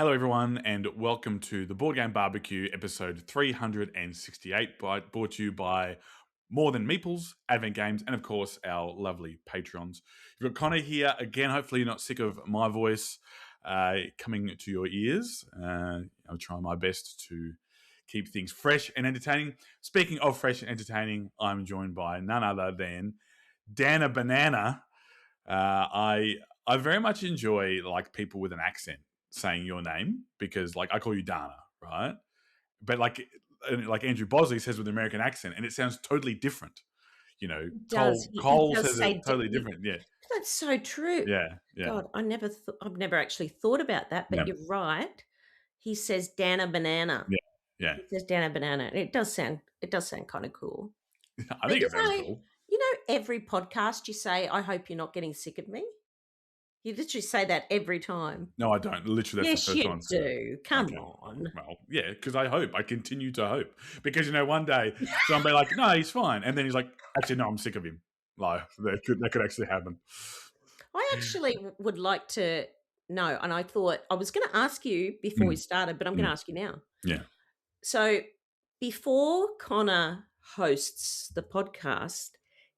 Hello, everyone, and welcome to the Board Game BBQ episode 368, brought to you by More Than Meeples, Advent Games, and of course, our lovely Patreons. You've got Conor here again. Hopefully, you're not sick of my voice coming to your ears. I'll try my best to keep things fresh and entertaining. Speaking of fresh and entertaining, I'm joined by none other than Dana Banana. I very much enjoy like people with an accent saying your name because like I call you Dana, right? But like Andrew Bosley says with an American accent, and it sounds totally different. You know, Cole says it totally different. Yeah, that's so true. Yeah. God, I've never actually thought about that, but you're right. He says Dana Banana. Yeah. He says Dana Banana, and it does sound kind of cool. I think it sounds cool. You know, every podcast you say, "I hope you're not getting sick of me." You literally say that every time. No, I don't. Literally, that's the first time. Yes, you do. Come on. Well, yeah, because I hope. I continue to hope. Because, you know, one day somebody like, no, he's fine. And then he's like, actually, no, I'm sick of him. Like, that could actually happen. I actually would like to know, and I thought I was going to ask you before we started, but I'm going to ask you now. Yeah. So before Conor hosts the podcast,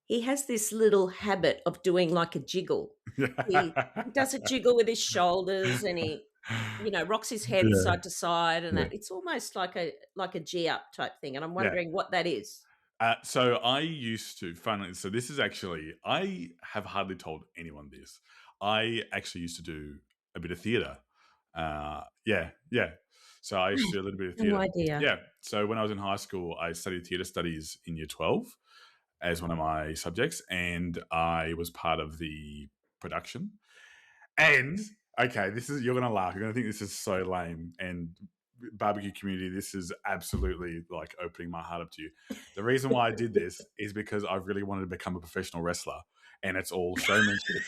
he has this little habit of doing like a jiggle. He does a jiggle with his shoulders and he, rocks his head side to side, and it's almost like a G up type thing. And I'm wondering what that is. So I used to, finally, so this is actually, I have hardly told anyone this. I actually used to do a bit of theatre. So I used to do a little bit of theatre. No idea. Yeah. So when I was in high school, I studied theatre studies in year 12 as one of my subjects, and I was part of the production. And, okay, you're going to laugh. You're going to think this is so lame. And barbecue community, this is absolutely like opening my heart up to you. The reason why I did this is because I really wanted to become a professional wrestler, and it's all showmanship.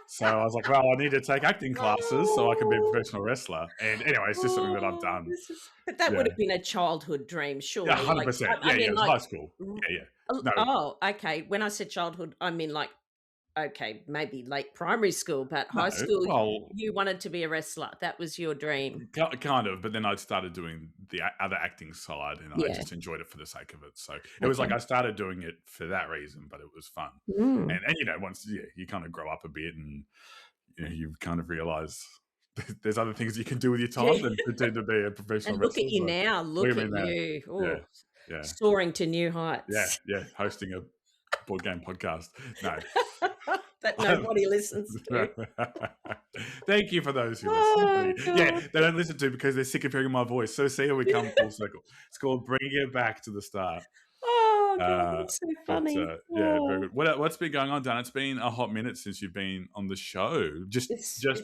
So I was like, well, I need to take acting classes so I can be a professional wrestler. And anyway, it's just something that I've done. But that would have been a childhood dream, sure. Yeah, 100%. It was high school. Yeah. No. Oh, okay. When I said childhood, I mean like, okay, maybe late primary school, but high school, you wanted to be a wrestler. That was your dream. Kind of, but then I started doing the other acting side, and I just enjoyed it for the sake of it. So it was like I started doing it for that reason, but it was fun. And once you kind of grow up a bit, and you kind of realize there's other things you can do with your time than pretend to be a professional wrestler. Look at you now. Look at you. Oh, soaring to new heights. Yeah. Hosting a board game podcast. No. That nobody listens to. Thank you for those who listen. They don't listen to because they're sick of hearing my voice. So see how we come full circle. It's called bringing it back to the start. Oh, God, that's so funny. Very good. What's been going on, Dan? It's been a hot minute since you've been on the show. Just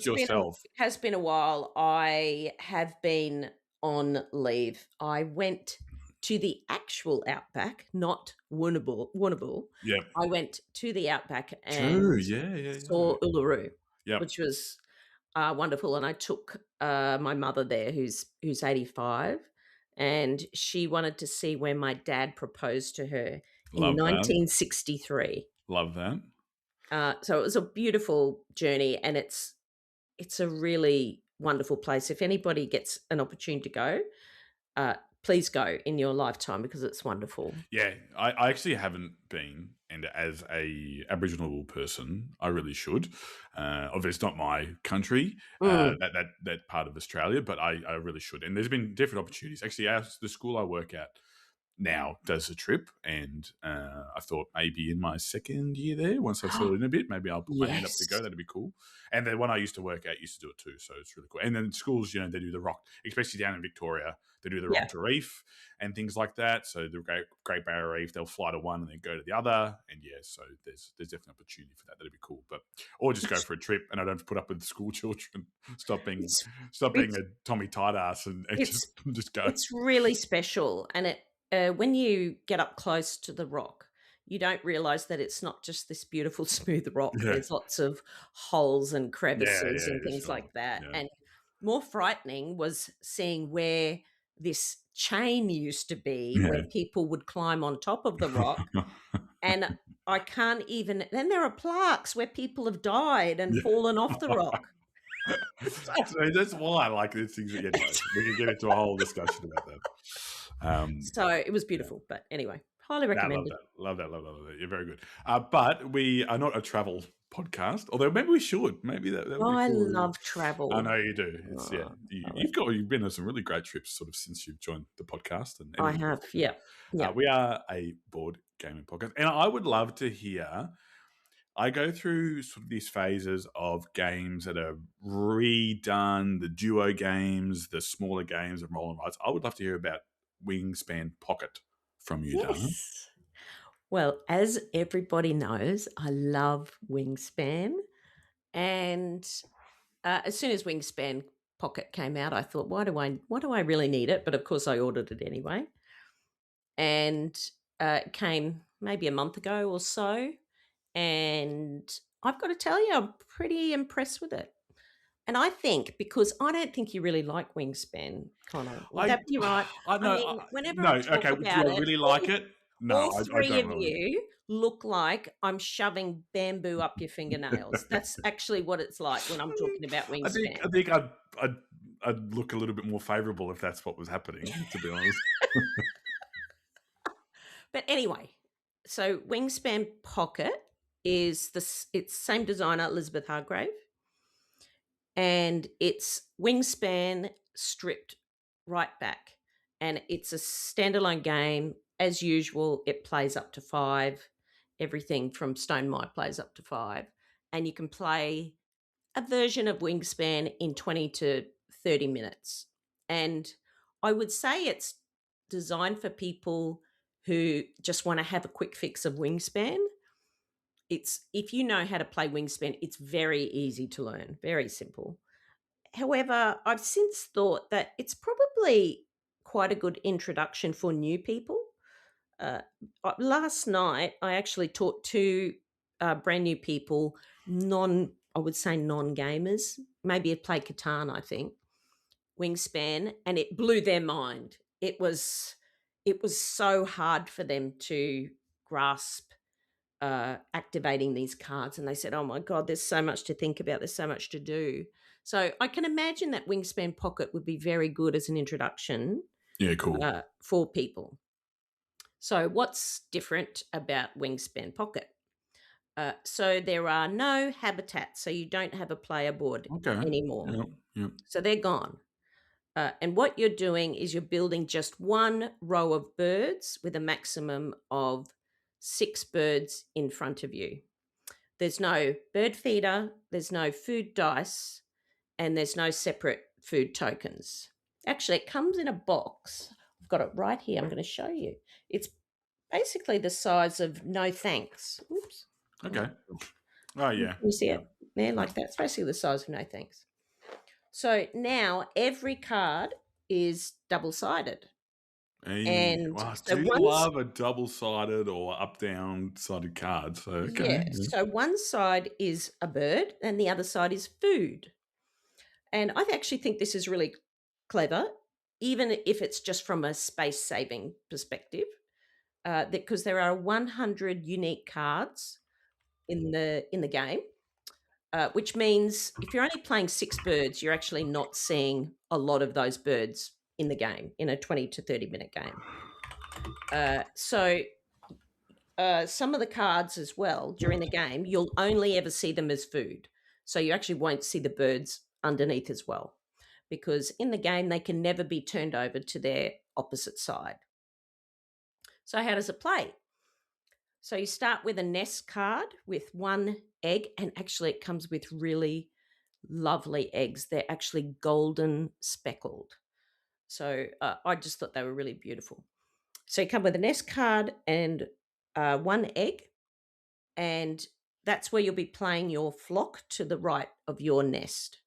yourself. It has been a while. I have been on leave. I went to the actual outback, not Warrnambool. Yeah. I went to the outback and saw Uluru, which was wonderful. And I took my mother there, who's 85, and she wanted to see when my dad proposed to her in 1963. Love that. So it was a beautiful journey, and it's a really wonderful place. If anybody gets an opportunity to go, please go in your lifetime because it's wonderful. Yeah, I actually haven't been, and as a Aboriginal person, I really should. Obviously, it's not my country, that part of Australia, but I really should. And there's been different opportunities. Actually, the school I work at now does a trip, and I thought maybe in my second year there, once I've settled in a bit, maybe I'll put my hand up to go. That'd be cool. And the one I used to work at used to do it too, so it's really cool. And then schools, they do the rock, especially down in Victoria, they do the rock to reef and things like that. So the Great Barrier Reef, they'll fly to one and then go to the other, and so there's definitely opportunity for that. That'd be cool. Or just go for a trip, and I don't have to put up with the school children. Stop being a Tommy tight ass and just go. It's really special, and it. When you get up close to the rock, you don't realise that it's not just this beautiful smooth rock. Yeah. There's lots of holes and crevices and things like that. Yeah. And more frightening was seeing where this chain used to be, where people would climb on top of the rock. And I can't even – then there are plaques where people have died and fallen off the rock. So that's why I like these things. Anyway, we can get into a whole discussion about that. So it was beautiful. But anyway, highly recommended. Love that. You're very good. But we are not a travel podcast, although maybe we should. Maybe that would be cool. I love travel. I know you do. It's, you've been on some really great trips sort of since you've joined the podcast. And I have, yeah. We are a board gaming podcast, and I would love to hear. I go through sort of these phases of games that are redone, the duo games, the smaller games of roll and rides. I would love to hear about Wingspan Pocket from you, Dana. Yes. Well, as everybody knows, I love Wingspan. And as soon as Wingspan Pocket came out, I thought, why do I really need it? But of course, I ordered it anyway. And it came maybe a month ago or so. And I've got to tell you, I'm pretty impressed with it. And I think, because I don't think you really like Wingspan, Conor. Would that be right? Whenever I talk about do I really like it? No, all three of you look like I'm shoving bamboo up your fingernails. That's actually what it's like when I'm talking about Wingspan. I think I'd look a little bit more favourable if that's what was happening, to be honest. But anyway, so Wingspan Pocket is it's same designer, Elizabeth Hargrave, and it's Wingspan stripped right back, and it's a standalone game. As usual, it plays up to 5. Everything from Stonemaier plays up to 5, and you can play a version of Wingspan in 20 to 30 minutes. And I would say it's designed for people who just want to have a quick fix of Wingspan. If you know how to play Wingspan, it's very easy to learn, very simple. However, I've since thought that it's probably quite a good introduction for new people. Last night, I actually taught 2 brand new people, non-gamers, maybe had played Catan, I think, Wingspan, and it blew their mind. It was so hard for them to grasp activating these cards, and they said, oh my God, there's so much to think about, there's so much to do. So I can imagine that Wingspan Pocket would be very good as an introduction for people. So what's different about Wingspan Pocket? So there are no habitats, so you don't have a player board anymore. Yep. So they're gone. And what you're doing is you're building just one row of birds with a maximum of 6 birds in front of you. There's no bird feeder, there's no food dice, and there's no separate food tokens. Actually, it comes in a box. I've got it right here. I'm going to show you. It's basically the size of no thanks. Oops. Okay. Oh, yeah. You see it there like that? It's basically the size of no thanks. So now every card is double-sided. And wow, so do you love a double-sided or up-down-sided card? So So one side is a bird and the other side is food. And I actually think this is really clever, even if it's just from a space-saving perspective, because there are 100 unique cards in the game, which means if you're only playing 6 birds, you're actually not seeing a lot of those birds in the game, in a 20 to 30-minute game. So some of the cards as well during the game, you'll only ever see them as food. So you actually won't see the birds underneath as well, because in the game, they can never be turned over to their opposite side. So how does it play? So you start with a nest card with 1 egg, and actually it comes with really lovely eggs. They're actually golden speckled. So I just thought they were really beautiful. So you come with a nest card and 1 egg, and that's where you'll be playing your flock to the right of your nest.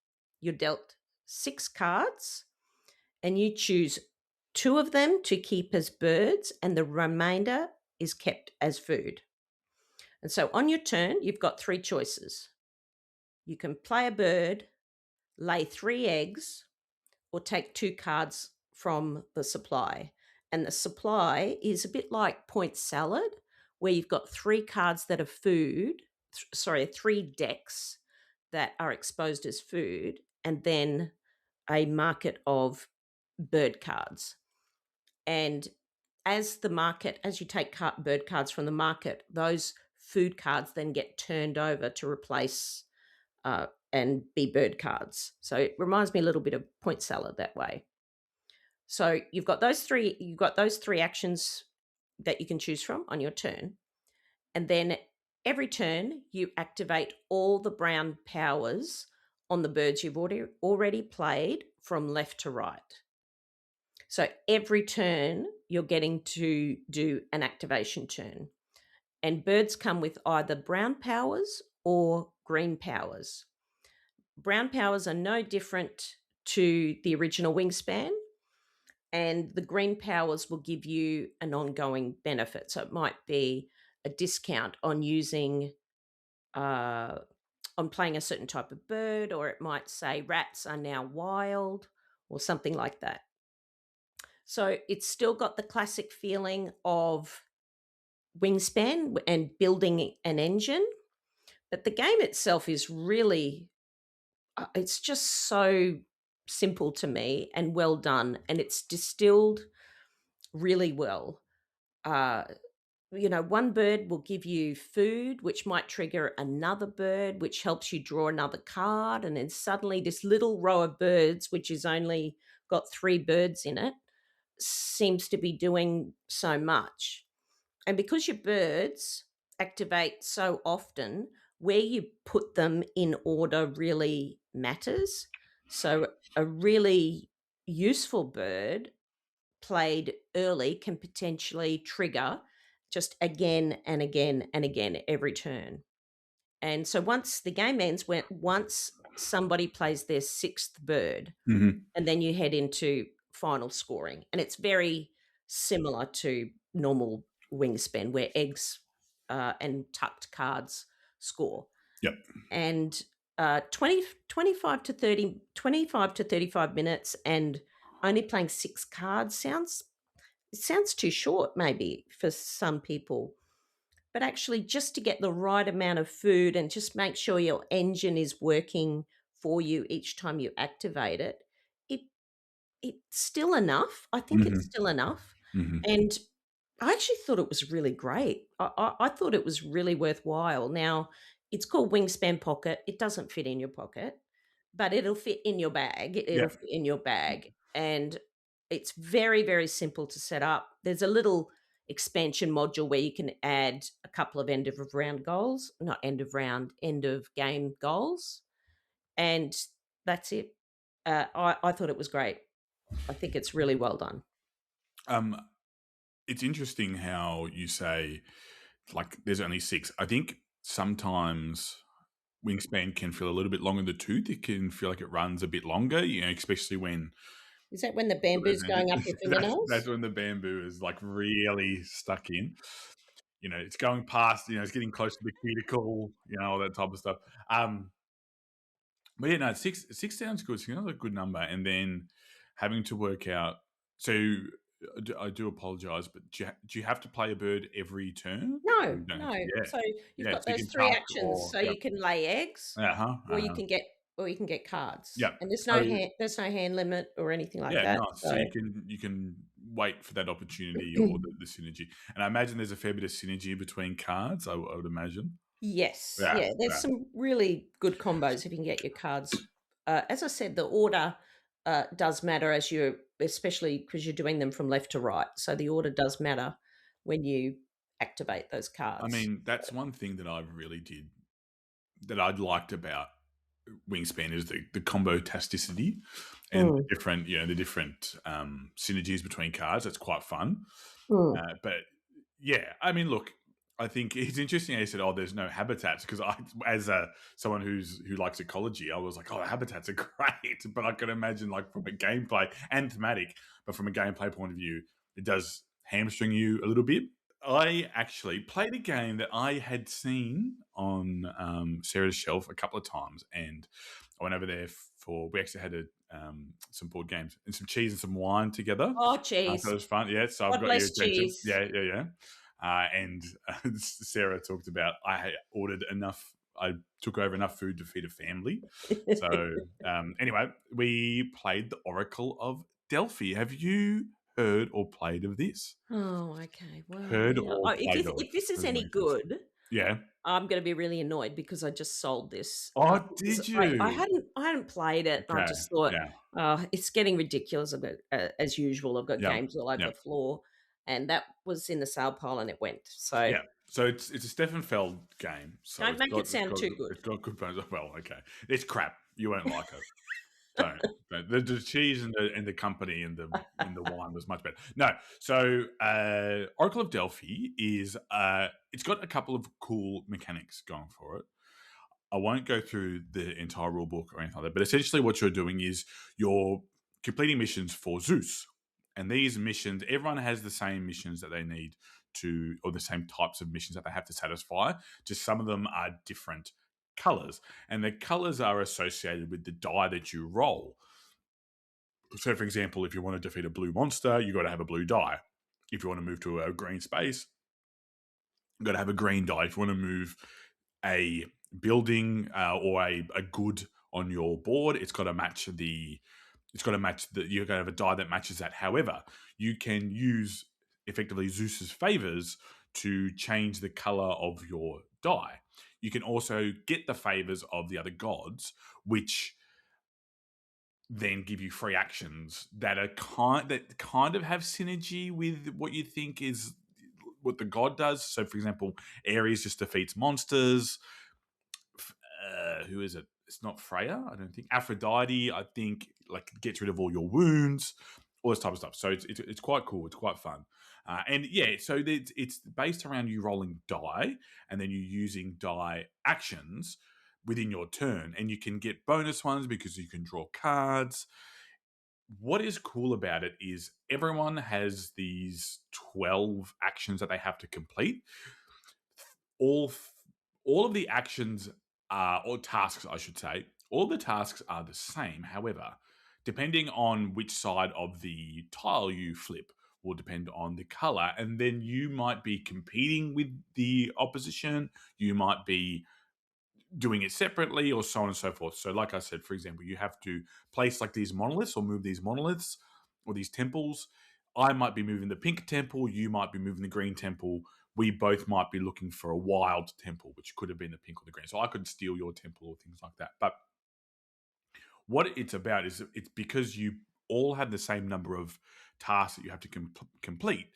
You're dealt 6 cards, and you choose 2 of them to keep as birds, and the remainder is kept as food. And so on your turn, you've got 3 choices. You can play a bird, lay 3 eggs, or take 2 cards from the supply. And the supply is a bit like point salad, where you've got 3 cards that are food, 3 decks that are exposed as food, and then a market of bird cards. And as you take bird cards from the market, those food cards then get turned over to replace and be bird cards. So it reminds me a little bit of point salad that way. So you've got those three actions that you can choose from on your turn. And then every turn you activate all the brown powers on the birds you've already played from left to right. So every turn you're getting to do an activation turn. And birds come with either brown powers or green powers. Brown powers are no different to the original Wingspan, and the green powers will give you an ongoing benefit. So it might be a discount on using on playing a certain type of bird, or it might say rats are now wild or something like that. So it's still got the classic feeling of Wingspan and building an engine, but the game itself is really it's just so simple to me and well done, and it's distilled really well. One bird will give you food, which might trigger another bird, which helps you draw another card, and then suddenly this little row of birds, which is only got 3 birds in it, seems to be doing so much. And because your birds activate so often, where you put them in order really matters. So a really useful bird played early can potentially trigger just again and again and again every turn. And so once the game ends, once somebody plays their 6th bird, and then you head into final scoring. And it's very similar to normal Wingspan, where eggs and tucked cards score. Yep. And 25 to 35 minutes and only playing 6 cards sounds too short maybe for some people. But actually, just to get the right amount of food and just make sure your engine is working for you each time you activate it, it's still enough. I think it's still enough. And I actually thought it was really great. I thought it was really worthwhile. Now, it's called Wingspan Pocket. It doesn't fit in your pocket, but it'll fit in your bag. It'll fit in your bag. And it's very, very simple to set up. There's a little expansion module where you can add a couple of end of game goals. And that's it. I thought it was great. I think it's really well done. It's interesting how you say, like, there's only 6. I think sometimes Wingspan can feel a little bit long in the tooth. It can feel like it runs a bit longer, especially when... Is that when the bamboo's going up your fingernails? That's when the bamboo is, like, really stuck in. It's going past, it's getting close to the cuticle, all that type of stuff. But yeah, no, 6 sounds good. So another good number. And then having to work out... So I do apologise, but do you have to play a bird every turn? No. So you've got those 3 actions. So you can lay eggs, or you can get cards. Yeah, and there's no hand limit or anything like that. Nice. So you can wait for that opportunity or the synergy. And I imagine there's a fair bit of synergy between cards. I would imagine. Yes. Yeah. There's some really good combos if you can get your cards. As I said, the order does matter especially because you're doing them from left to right. So the order does matter when you activate those cards. I mean, that's one thing that I'd liked about Wingspan is the combo tasticity and the different synergies between cards. That's quite fun. But yeah, I mean, look, I think it's interesting how you said, there's no habitats, because as someone who likes ecology, I was like, the habitats are great. But I can imagine, like, from a gameplay and thematic, but from a gameplay point of view, it does hamstring you a little bit. I actually played a game that I had seen on Sarah's shelf a couple of times, and I went over there we actually had some board games and some cheese and some wine together. Oh, cheese. So it was fun. Yeah, so I've got your attention. Cheese. Yeah. And Sarah talked about, I had ordered enough I took over enough food to feed a family. So anyway, we played the Oracle of Delphi. Have you heard or played of this? Oh, okay. Well, Heard yeah. or Oh, played of it? if this is Those are my any questions. good, Yeah. I'm going to be really annoyed because I just sold this. Oh, Because did you? I hadn't played it, and I Okay. just thought, Yeah. it's getting ridiculous. I've got, as usual, I've got Yeah. games all over Yeah. the floor, and that was in the sale pile, and it went. So Yeah. So it's a Stefan Feld game. So don't make it sound too good. it's got good bones. Well, okay. It's crap. You won't like it. Don't. The cheese and the company and the wine was much better. No. So Oracle of Delphi is it's got a couple of cool mechanics going for it. I won't go through the entire rule book or anything like that, but essentially what you're doing is you're completing missions for Zeus. And these missions, everyone has the same missions that they need to, or the same types of missions that they have to satisfy. Just some of them are different colors. And the colors are associated with the die that you roll. So, for example, if you want to defeat a blue monster, you've got to have a blue die. If you want to move to a green space, you've got to have a green die. If you want to move a building or a good on your board, it's got to match the you're going to have a die that matches that. However, you can use effectively Zeus's favors to change the color of your die. You can also get the favors of the other gods, which then give you free actions that are kind of have synergy with what you think is what the god does. So, for example, Ares just defeats monsters. Who is it? It's not Freya, I don't think. Aphrodite, I think, like gets rid of all your wounds, all this type of stuff. So it's quite cool. It's quite fun. And yeah, so it's based around you rolling die and then you using die actions within your turn. And you can get bonus ones because you can draw cards. What is cool about it is everyone has these 12 actions that they have to complete. All of the actions or tasks, I should say, all the tasks are the same. However, depending on which side of the tile you flip will depend on the color. And then you might be competing with the opposition. You might be doing it separately or so on and so forth. So like I said, for example, you have to place like these monoliths or move these monoliths or these temples. I might be moving the pink temple. You might be moving the green temple. We both might be looking for a wild temple, which could have been the pink or the green. So I could steal your temple or things like that. But what it's about is it's because you all have the same number of tasks that you have to complete.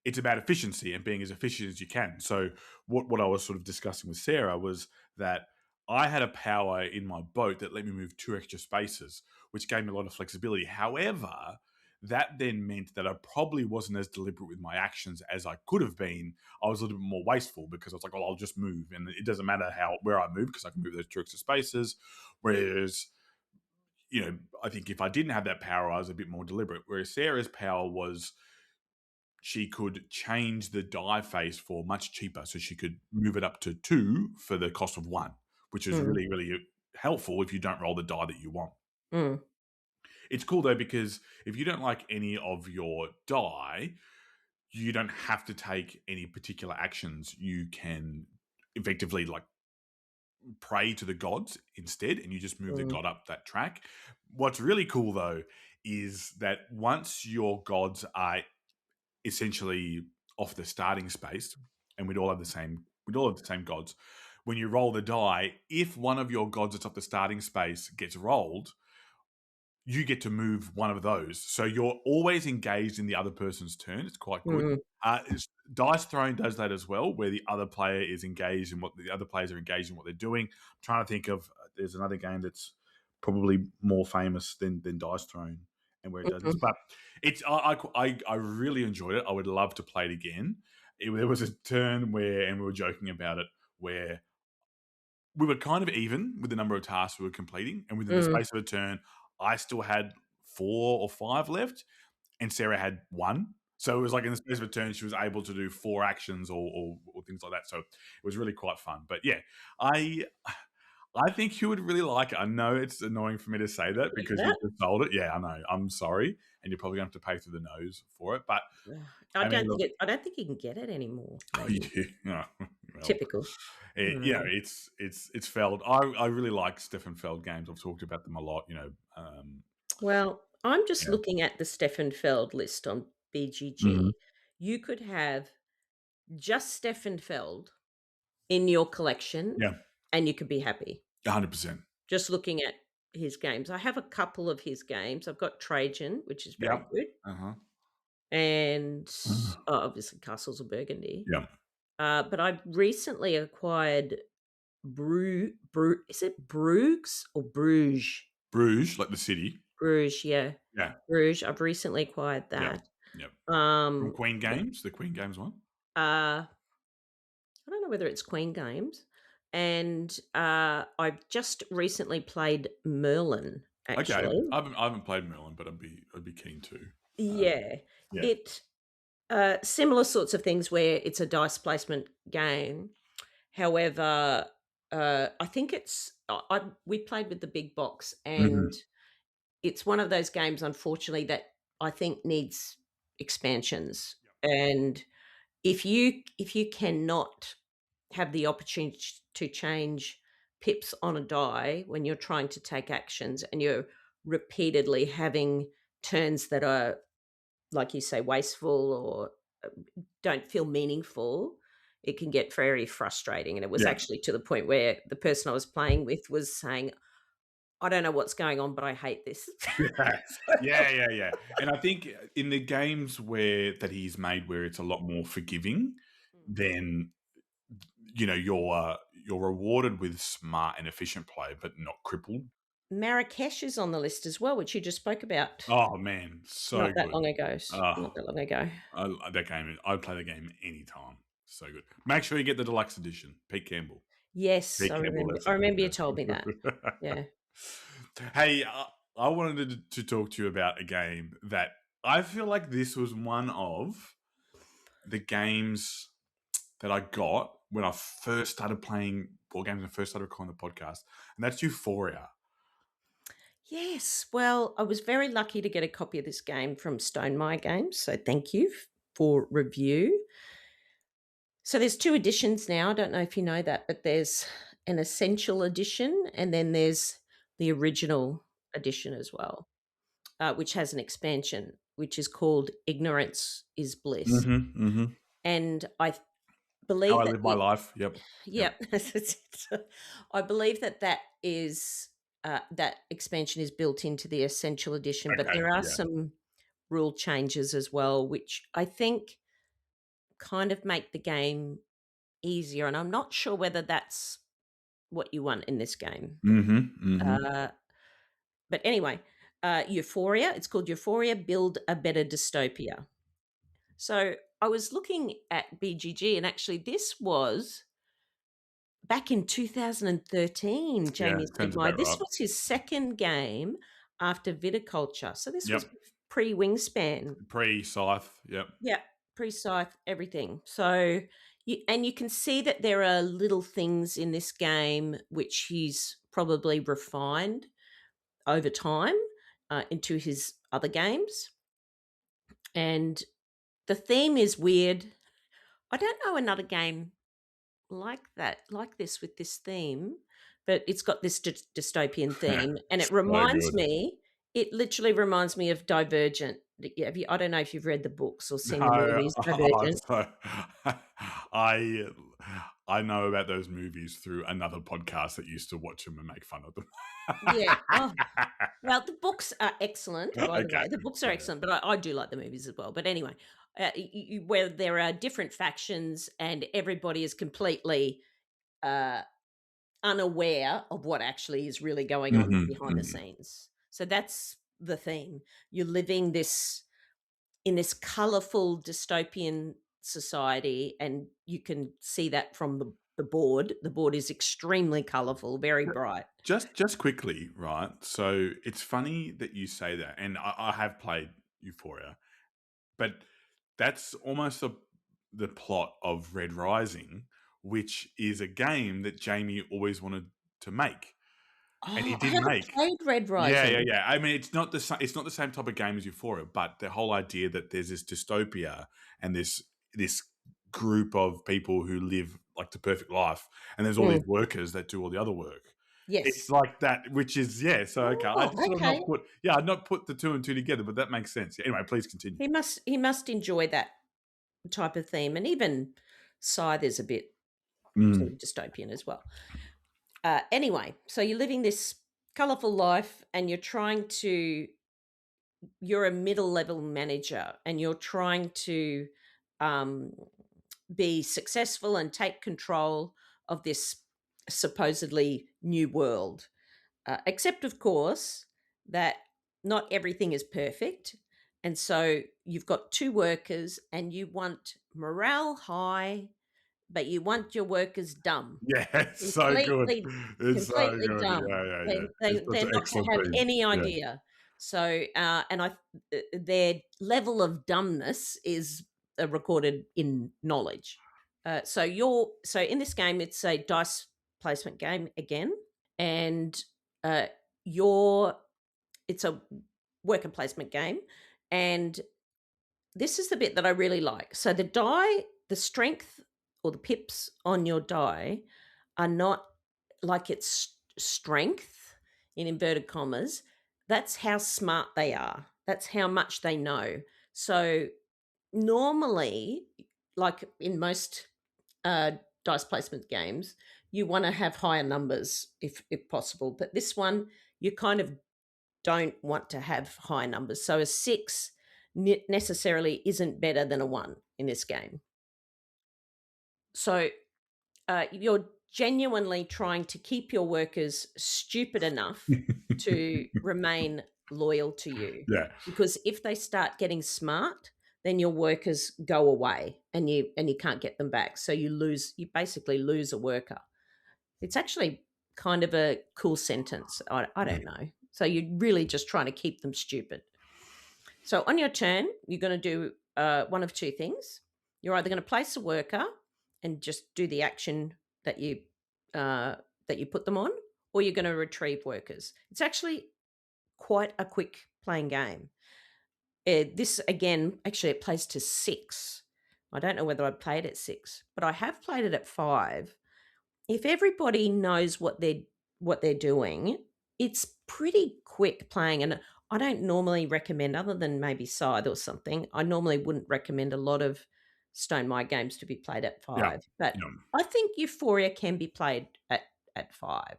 It's about efficiency and being as efficient as you can. So what I was sort of discussing with Sarah was that I had a power in my boat that let me move 2 extra spaces, which gave me a lot of flexibility. However, that then meant that I probably wasn't as deliberate with my actions as I could have been. I was a little bit more wasteful because I was like, "Oh, I'll just move," and it doesn't matter where I move because I can move those 2 extra spaces. Whereas, I think if I didn't have that power, I was a bit more deliberate. Whereas Sarah's power was she could change the die face for much cheaper, so she could move it up to 2 for the cost of 1, which is really, really helpful if you don't roll the die that you want. It's cool though because if you don't like any of your die, you don't have to take any particular actions. You can effectively like pray to the gods instead, and you just move the god up that track. What's really cool though is that once your gods are essentially off the starting space, and we'd all have the same gods. When you roll the die, if one of your gods that's off the starting space gets rolled, you get to move one of those. So you're always engaged in the other person's turn. It's quite good. Dice throwing does that as well, where the other player is engaged in what the other players are engaged in what they're doing. I'm trying to think of there's another game that's probably more famous than dice throwing and where it does this. But it's I really enjoyed it. I would love to play it again. There was a turn where, and we were joking about it, where we were kind of even with the number of tasks we were completing, and within the space of a turn, I still had 4 or 5 left, and Sarah had 1. So it was like in the space of a turn, she was able to do 4 actions or things like that. So it was really quite fun. But yeah, I think you would really like it. I know it's annoying for me to say that because you just sold it. Yeah, I know. I'm sorry, and you're probably going to have to pay through the nose for it. But I don't think you can get it anymore. Oh, yeah. well. Typical. It's Feld. I really like Stefan Feld games. I've talked about them a lot. Well, I'm just Yeah. looking at the Stefan Feld list on Mhm. BGG. You could have just Stefan Feld in your collection, Yeah, and you could be happy. 100%. Just looking at his games. I have a couple of his games. I've got Trajan, which is very Yep. good, Uh-huh. and obviously Castles of Burgundy. Yeah. But I recently acquired is it Bruges or Bruges? Bruges, like the city. Bruges, yeah. Yeah. Bruges. I've recently acquired Yep. that. Yep. From Um, Queen Games, the Queen Games one. I don't know whether it's Queen Games. And I've just recently played Merlin, Okay. actually. I haven't played Merlin, but I'd be keen to. Yeah. Yeah. It similar sorts of things where it's a dice placement game. However, I think we played with the big box, and it's one of those games, unfortunately, that I think needs expansions. And if you cannot have the opportunity to change pips on a die when you're trying to take actions, and you're repeatedly having turns that are, like you say, wasteful or don't feel meaningful, it can get very frustrating. And it was Yeah. actually to the point where the person I was playing with was saying, I don't know what's going on, but I hate this. Yeah. And I think in the games that he's made, where it's a lot more forgiving, then you're rewarded with smart and efficient play, but not crippled. Marrakesh is on the list as well, which you just spoke about Oh man, so not that good. long ago. Oh, Not that long ago. that game. I'd play the game anytime. So good. Make sure you get the deluxe edition. Pete Campbell. Yes, Pete I Campbell. remember. That's I it. remember you told me that. Yeah. Hey, I wanted to talk to you about a game that I feel like this was one of the games that I got when I first started playing board games and first started recording the podcast, and that's Euphoria. Yes. Well, I was very lucky to get a copy of this game from Stonemaier Games, so thank you for review. So there's 2 editions now. I don't know if you know that, but there's an essential edition, and then there's the original edition as well, which has an expansion, which is called Ignorance is Bliss. And I How believe I that live my life. Yep. I believe that is that expansion is built into the essential edition, but Okay, there are yeah. some rule changes as well, which I think kind of make the game easier. And I'm not sure whether that's what you want in this game. But anyway, Euphoria. It's called Euphoria: Build a Better Dystopia. So I was looking at BGG, and actually, this was back in 2013. Yeah, Jamie sounds Stigmaier. about This right. was his second game after Viticulture. So this Yep. was pre-Wingspan. Pre-Scythe. Yep. Yeah, pre-Scythe, everything. So, you can see that there are little things in this game which he's probably refined over time into his other games. And the theme is weird. I don't know another game like this with this theme, but it's got this dystopian theme, and it reminds me. It literally reminds me of Divergent. I don't know if you've read the books or seen the movies. Divergent. I know about those movies through another podcast that used to watch them and make fun of them. Yeah. Oh, well, the books are excellent, by the Okay. way. The books are excellent, but I do like the movies as well. But anyway, where there are different factions and everybody is completely unaware of what actually is really going on behind the scenes. So that's the theme. You're living in this colorful dystopian society, and you can see that from the board. The board is extremely colorful, very bright. Just quickly, right? So it's funny that you say that, and I have played Euphoria, but that's almost the plot of Red Rising, which is a game that Jamie always wanted to make, and he I did haven't make. played Red Rising. Yeah. I mean, it's not the same type of game as Euphoria, but the whole idea that there's this dystopia and this group of people who live like the perfect life, and there's all these workers that do all the other work. It's Yes. like that, which is so okay. I Oh, just sort of okay. I'd not put the two and two together, but that makes sense. Yeah, anyway, please continue. He must enjoy that type of theme, and even Scythe is a bit sort Mm. of dystopian as well. Anyway, so you're living this colourful life, and you're a middle level manager, and you're trying to um, be successful and take control of this supposedly new world. Except, of course, that not everything is perfect. And so you've got two workers, and you want morale high, but you want your workers dumb. Yeah, it's so good. Completely It's so completely good. dumb. Yeah, yeah, yeah. They It's they such they're an not to excellent have theme. any Yeah. idea. So, their level of dumbness is, recorded in knowledge. So in this game, it's a dice placement game again, and, uh, you're it's a worker placement game, and this is the bit that I really like. So the strength or the pips on your die are not like it's strength in inverted commas. That's how smart they are. That's how much they know. So normally, like in most uh, dice placement games, you want to have higher numbers if possible. But this one, you kind of don't want to have high numbers. So a six necessarily isn't better than a one in this game. So you're genuinely trying to keep your workers stupid enough to remain loyal to you. Yeah. Because if they start getting smart, then your workers go away, and you can't get them back. So you basically lose a worker. It's actually kind of a cool sentence. I don't know. So you're really just trying to keep them stupid. So on your turn, you're going to do one of two things. You're either going to place a worker and just do the action that you put them on, or you're going to retrieve workers. It's actually quite a quick playing game. This again, actually, it plays to 6. I don't know whether I played at 6, but I have played it at 5. If everybody knows what they're doing, it's pretty quick playing. And I don't normally recommend, other than maybe Scythe or something, I normally wouldn't recommend a lot of Stonemaier games to be played at 5. Yeah. But Yeah. I think Euphoria can be played at 5.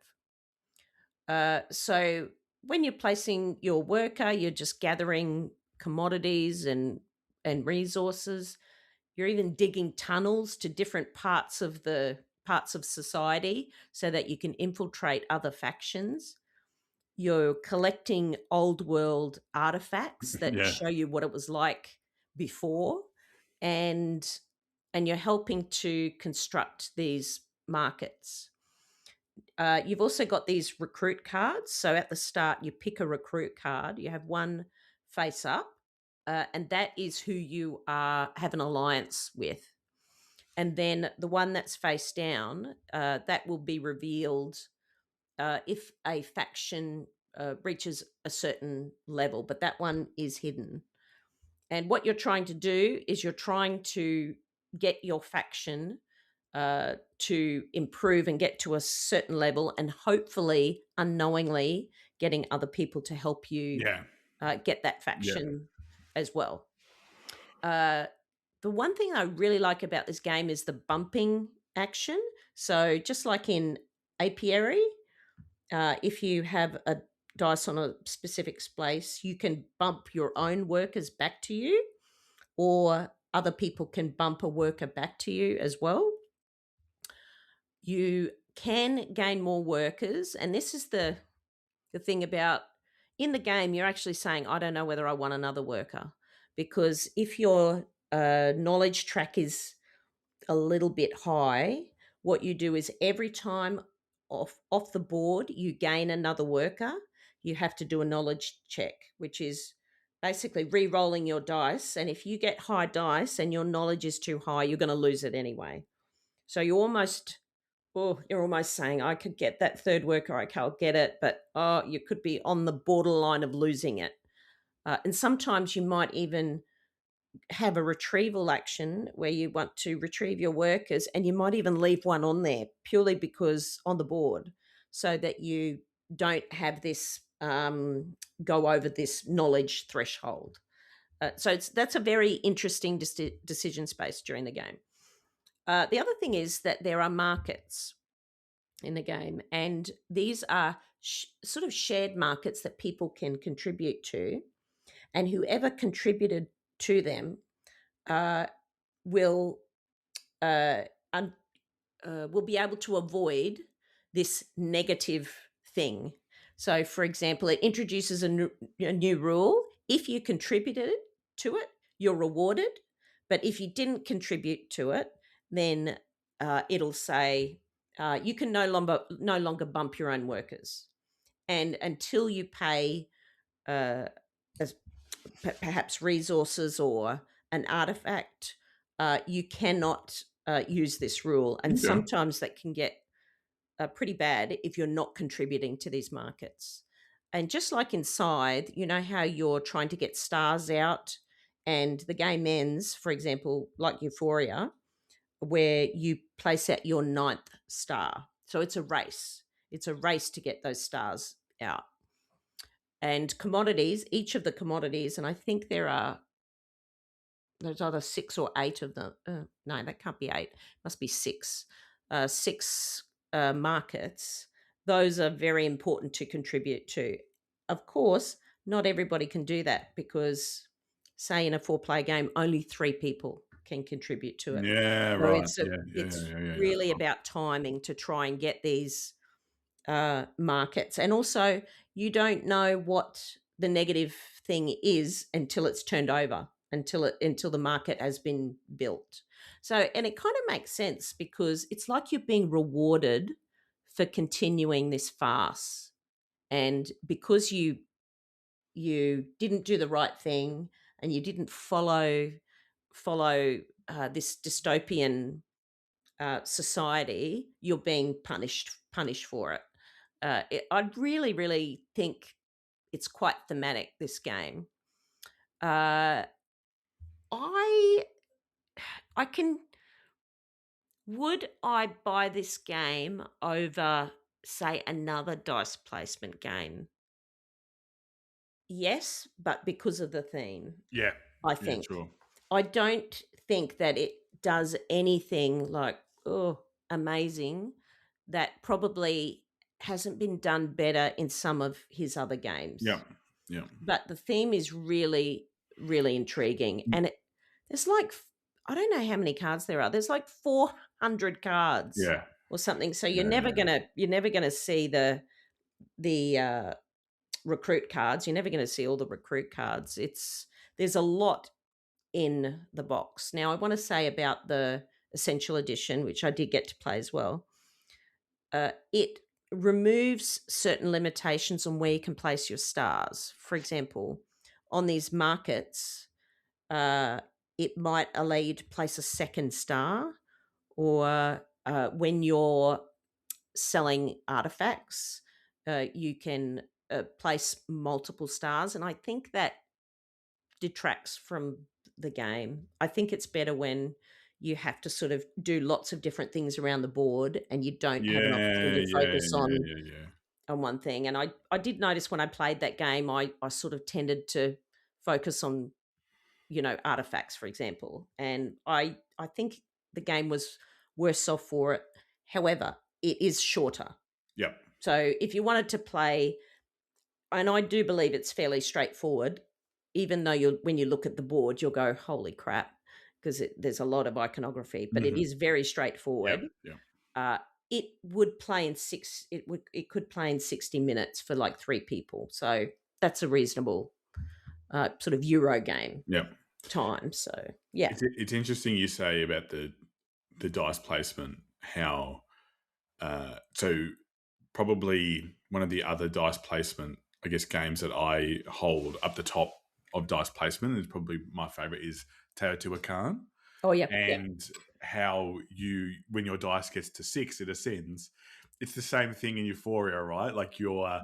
So when you're placing your worker, you're just gathering commodities and resources. You're even digging tunnels to different parts of society so that you can infiltrate other factions. You're collecting old world artifacts that Yeah. show you what it was like before, and you're helping to construct these markets. You've also got these recruit cards. So at the start, you pick a recruit card. You have one face up, and that is who you have an alliance with. And then the one that's face down, that will be revealed if a faction reaches a certain level, but that one is hidden. And what you're trying to do is you're trying to get your faction to improve and get to a certain level, and hopefully unknowingly getting other people to help you get that faction as well. The one thing I really like about this game is the bumping action. So just like in apiary, if you have a dice on a specific space, you can bump your own workers back to you, or other people can bump a worker back to you as well. You can gain more workers, and this is the thing about, in the game, you're actually saying, I don't know whether I want another worker, because if your knowledge track is a little bit high, what you do is every time off the board you gain another worker, you have to do a knowledge check, which is basically re-rolling your dice. And if you get high dice and your knowledge is too high, you're going to lose it anyway. So you're almost saying, I could get that third worker, I can't get it, but you could be on the borderline of losing it. And sometimes you might even have a retrieval action where you want to retrieve your workers, and you might even leave one on there purely because on the board, so that you don't have this go over this knowledge threshold. So that's a very interesting decision space during the game. The other thing is that there are markets in the game, and these are sort of shared markets that people can contribute to, and whoever contributed to them will be able to avoid this negative thing. So, for example, it introduces a new rule. If you contributed to it, you're rewarded. But if you didn't contribute to it, then it'll say you can no longer bump your own workers, and until you pay as perhaps resources or an artifact, you cannot use this rule. And sometimes that can get pretty bad if you're not contributing to these markets. And just like inside, you know how you're trying to get stars out and the game ends, for example, like Euphoria, where you place out your 9th star. So it's a race. It's a race to get those stars out. And commodities, each of the commodities, and I think there's either 6 or 8 of them. No, that can't be 8. Must be 6. 6 markets. Those are very important to contribute to. Of course, not everybody can do that because, say, in a 4-player game, only 3 people can contribute to it. Yeah, so right. It's really about timing to try and get these markets. And also, you don't know what the negative thing is until it's turned over, until the market has been built. So, and it kind of makes sense because it's like you're being rewarded for continuing this farce, and because you didn't do the right thing and you didn't follow this dystopian society, you're being punished for it. I really, really think it's quite thematic, this game. I can. Would I buy this game over, say, another dice placement game? Yes, but because of the theme, Yeah. I think. Sure. I don't think that it does anything like, amazing, that probably hasn't been done better in some of his other games. Yeah. But the theme is really, really intriguing. And there's like, I don't know how many cards there are. There's like 400 cards or something. So you're never gonna see the recruit cards. You're never going to see all the recruit cards. There's a lot in the box. Now, I want to say about the Essential Edition, which I did get to play as well. It removes certain limitations on where you can place your stars. For example, on these markets, it might allow you to place a second star, or when you're selling artifacts, you can place multiple stars, and I think that detracts from the game. I think it's better when you have to sort of do lots of different things around the board and you don't have an opportunity to focus on one thing. And I did notice when I played that game, I sort of tended to focus on, artifacts, for example. And I think the game was worse off for it. However, it is shorter. Yep. So if you wanted to play, and I do believe it's fairly straightforward, even though when you look at the board, you'll go, holy crap, because there's a lot of iconography, but it is very straightforward. It would play in it could play in 60 minutes for like 3 people. So that's a reasonable sort of Euro game time. So yeah. It's interesting you say about the dice placement, how so probably one of the other dice placement, I guess, games that I hold up the top of dice placement is probably my favorite is Teotihuacan. Oh yeah. And how when your dice gets to 6, it ascends. It's the same thing in Euphoria, right? Like your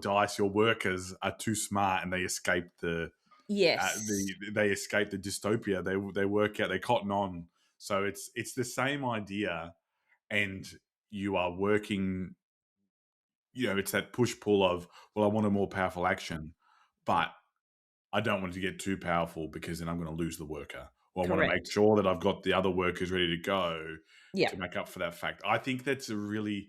dice, your workers are too smart and they escape the Yes. They escape the dystopia. They work out. They cotton on. So it's the same idea, and you are working. It's that push pull of, well, I want a more powerful action, but I don't want it to get too powerful because then I'm going to lose the worker. Or I want to make Correct. sure that I've got the other workers ready to go Yeah. to make up for that fact. I think that's a really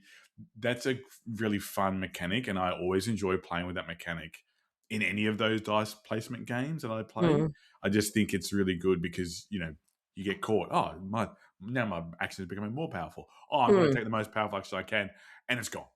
fun mechanic, and I always enjoy playing with that mechanic in any of those dice placement games that I play. Mm. I just think it's really good because, you get caught. Oh, now my action is becoming more powerful. Oh, I'm going to take the most powerful action I can, and it's gone.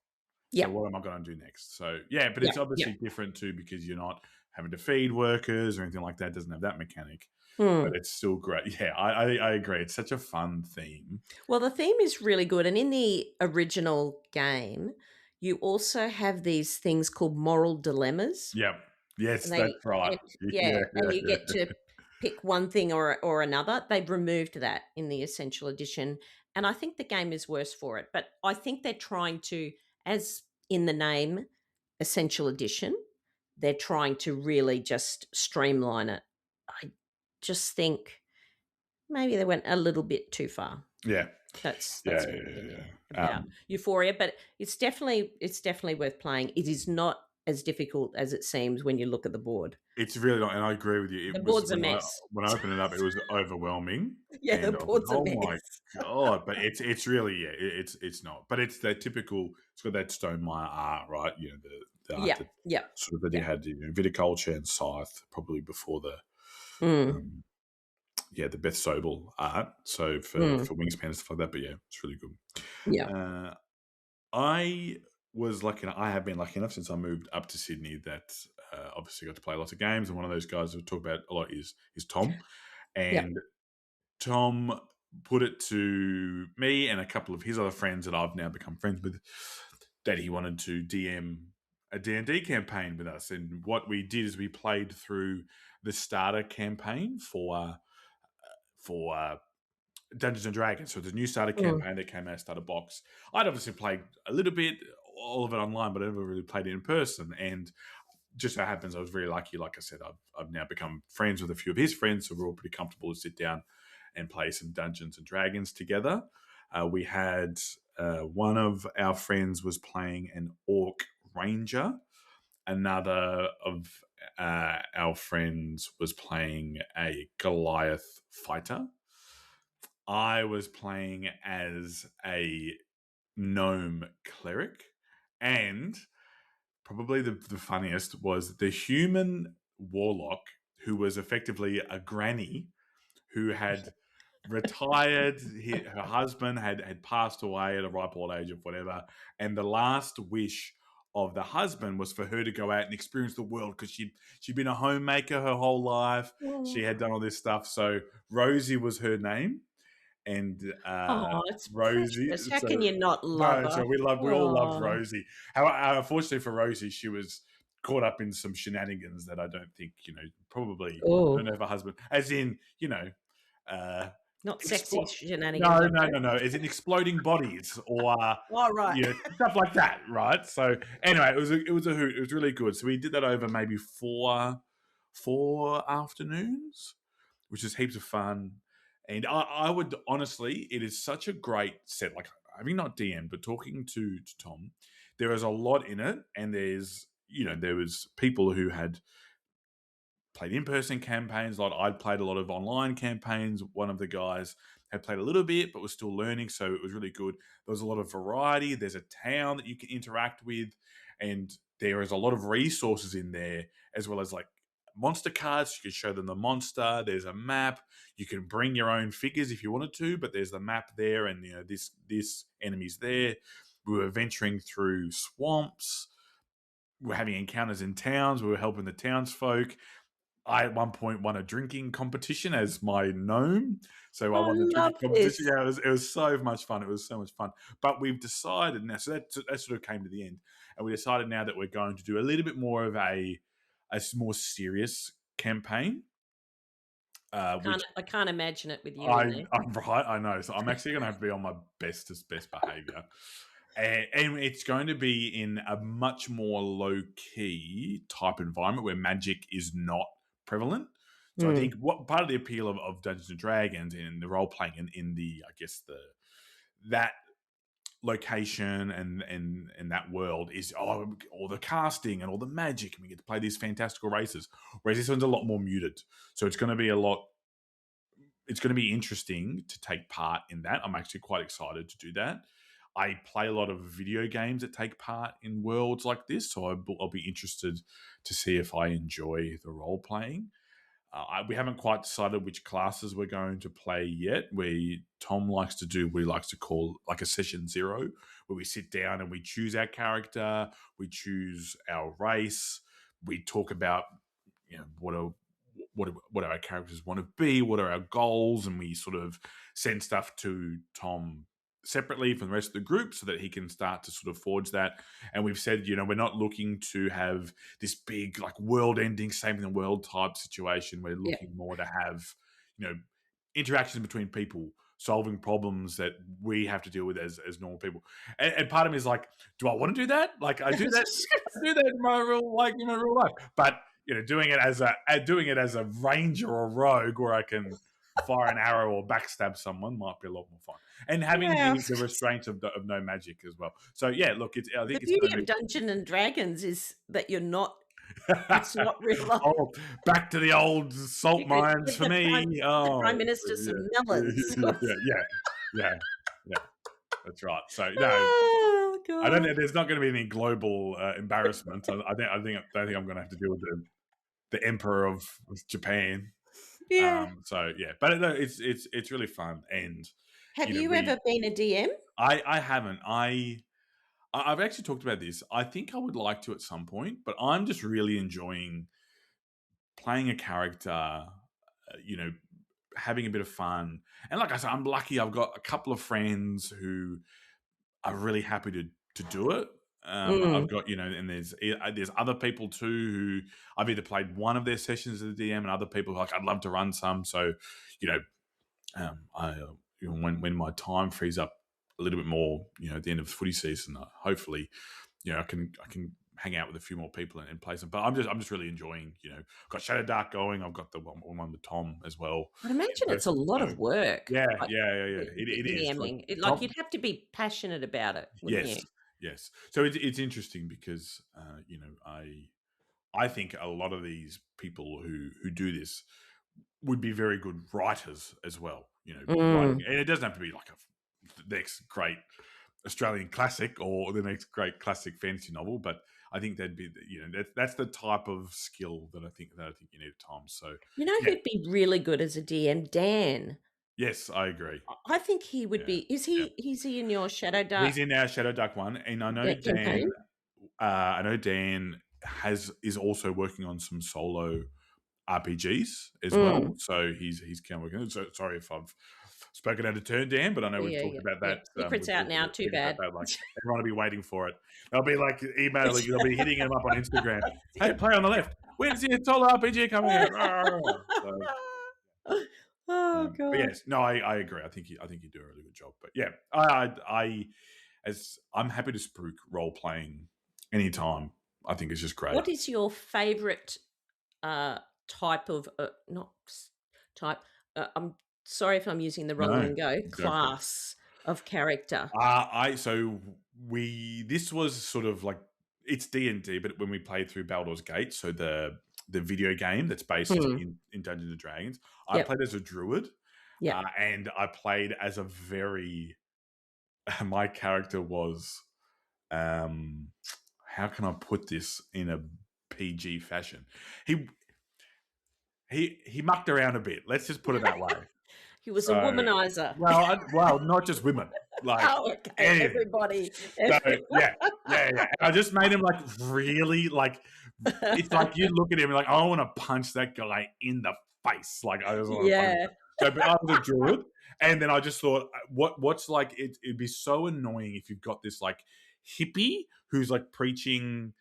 Yeah. So what am I going to do next? So, yeah, but it's Yeah. obviously different too because you're not having to feed workers or anything like that. It doesn't have that mechanic, but it's still great. Yeah, I agree. It's such a fun theme. Well, the theme is really good. And in the original game, you also have these things called moral dilemmas. Yep. Yes, And that's right. Yeah, and you yeah, get to pick one thing or another. They've removed that in the Essential Edition, and I think the game is worse for it. But I think they're trying to, as in the name, Essential Edition, they're trying to really just streamline it. I just think maybe they went a little bit too far. Yeah. That's Yeah, my yeah, opinion yeah. about Euphoria, but it's definitely worth playing. It is not as difficult as it seems when you look at the board. It's really not, and I agree with you. The It was board's a mess. when I opened it up, it was overwhelming, Yeah, the and I was like, board's a "Oh my mess. god!" But it's really it's not. But it's that typical. It's got that Stonemaier art, right? The art Yeah, that yeah, sort of that he yeah. had, viticulture and scythe, probably before the Mm, um, the Beth Sobel art. So for mm, Wingspan and stuff like that. But yeah, it's really good. yeah, Uh, I was lucky enough, I have been lucky enough since I moved up to Sydney that obviously got to play lots of games. And one of those guys we talk about a lot is Tom. yeah. And Tom put it to me and a couple of his other friends that I've now become friends with that he wanted to DM a D&D campaign with us. And what we did is we played through the starter campaign for Dungeons and Dragons. So the new starter Mm, campaign that came out, starter box. I'd obviously played a little bit, all of it online, but I never really played it in person. And just so happens, I was very lucky. Like I said, I've now become friends with a few of his friends, so we're all pretty comfortable to sit down and play some Dungeons and Dragons together. We had one of our friends was playing an Orc Ranger. Another of our friends was playing a Goliath fighter. I was playing as a gnome cleric, and probably the funniest was the human warlock who was effectively a granny who had retired. Her husband had passed away at a ripe old age of whatever, and the last wish of the husband was for her to go out and experience the world because she'd been a homemaker her whole life. She mm. had done all this stuff. So Rosie was her name, and Oh, it's Rosie. precious. How So can you not love no, so her? we all loved Oh, Rosie. How unfortunately for Rosie, she was caught up in some shenanigans that I don't think probably I don't oh, know if her husband, as in uh, not sexy expl- shenanigans. no, I no, hope. no, no, as in exploding bodies or All right. stuff like that, right? So anyway, it was a hoot. It was really good. So we did that over maybe four afternoons, which is heaps of fun. And I would honestly, it is such a great set. Like having not DM, but talking to Tom, there is a lot in it, and there was people who had played in-person campaigns. Like I'd played a lot of online campaigns. One of the guys had played a little bit, but was still learning, so it was really good. There was a lot of variety. There's a town that you can interact with, and there is a lot of resources in there, as well as like monster cards. You can show them the monster. There's a map. You can bring your own figures if you wanted to, but there's the map there, and this enemy's there. We were venturing through swamps. We were having encounters in towns. We were helping the townsfolk. I at one point won a drinking competition as my gnome. So I I won the love drinking competition. this. Yeah, it was so much fun. It was so much fun. But we've decided now, so that sort of came to the end. And we decided now that we're going to do a little bit more of a more serious campaign. Which I can't imagine it with you in there. I'm right, I know. So I'm actually going to have to be on my best behavior. And it's going to be in a much more low key type environment where magic is not prevalent. So I think what part of the appeal of Dungeons and Dragons and the role playing in the, I guess, that location and that world is all the casting and all the magic, and we get to play these fantastical races. Whereas this one's a lot more muted, so it's going to be interesting to take part in that. I'm actually quite excited to do that. I play a lot of video games that take part in worlds like this, so I'll be interested to see if I enjoy the role playing. We haven't quite decided which classes we're going to play yet. Tom likes to do what he likes to call like a session 0, where we sit down and we choose our character, we choose our race, we talk about what our characters want to be, what are our goals, and we sort of send stuff to Tom separately from the rest of the group so that he can start to sort of forge that. And we've said, we're not looking to have this big like world-ending, saving the world type situation. We're looking more to have, interactions between people, solving problems that we have to deal with as normal people. And part of me is like, do I want to do that? Like I do that, in my real life. But doing it as a ranger or rogue, where I can fire an arrow or backstab someone, might be a lot more fun. And having the restraint of no magic as well. So yeah, look, I think the beauty of Dungeons and Dragons is that you're not. It's not real life. Oh, back to the old salt mines for me. The Prime Minister some melons. Yeah. That's right. So no, God. I don't think there's not going to be any global embarrassment. I don't think I'm going to have to deal with the Emperor of Japan. Yeah. So yeah, but no, it's really fun. And have you ever been a DM? I haven't. I've actually talked about this. I think I would like to at some point, but I'm just really enjoying playing a character, having a bit of fun. And like I said, I'm lucky. I've got a couple of friends who are really happy to do it. I've got, and there's other people too who I've either played one of their sessions as a DM, and other people who are like, I'd love to run some. So, when my time frees up a little bit more, at the end of the footy season, hopefully, I can hang out with a few more people and play some. But I'm just really enjoying, I've got Shadow Dark going. I've got the one with Tom as well. I'd imagine it's a lot of work. Yeah. It is. Like you'd have to be passionate about it, wouldn't you? Yes. So it's interesting because, I think a lot of these people who do this would be very good writers as well, writing. And it doesn't have to be like the next great Australian classic or the next great classic fantasy novel, but I think that'd be, that's the type of skill that I think you need at times. So who'd be really good as a DM? Dan. Yes, I agree. I think he would be. Is he in your Shadow Dark? He's in our Shadow Dark one, and I know Dan. I know Dan is also working on some solo RPGs as well. So he's kind of working. So sorry if I've spoken out of turn, Dan, but I know we've talked about that. Secret's out now. Too bad. Like, everyone will be waiting for it. They'll be like emailing. They'll be hitting him up on Instagram. Hey, play on the left. When's the solo RPG coming out? Oh God! But yes, no, I agree. I think you do a really good job. But yeah, I'm happy to spruik role playing anytime. I think it's just great. What is your favourite type of not type? I'm sorry if I'm using the wrong lingo. Class of character. This was sort of like it's D&D, but when we played through Baldur's Gate, so the video game that's based in Dungeons and Dragons. I played as a druid, and I played as a my character was, how can I put this in a PG fashion? He mucked around a bit. Let's just put it that way. He was a womanizer. Well, not just women. Like everybody. So, yeah. And I just made him like really like. It's like you look at him and like, I want to punch that guy in the face. Like I just want to punch him. So, but I was a druid, and then I just thought, what's like? It'd be so annoying if you've got this like hippie who's like preaching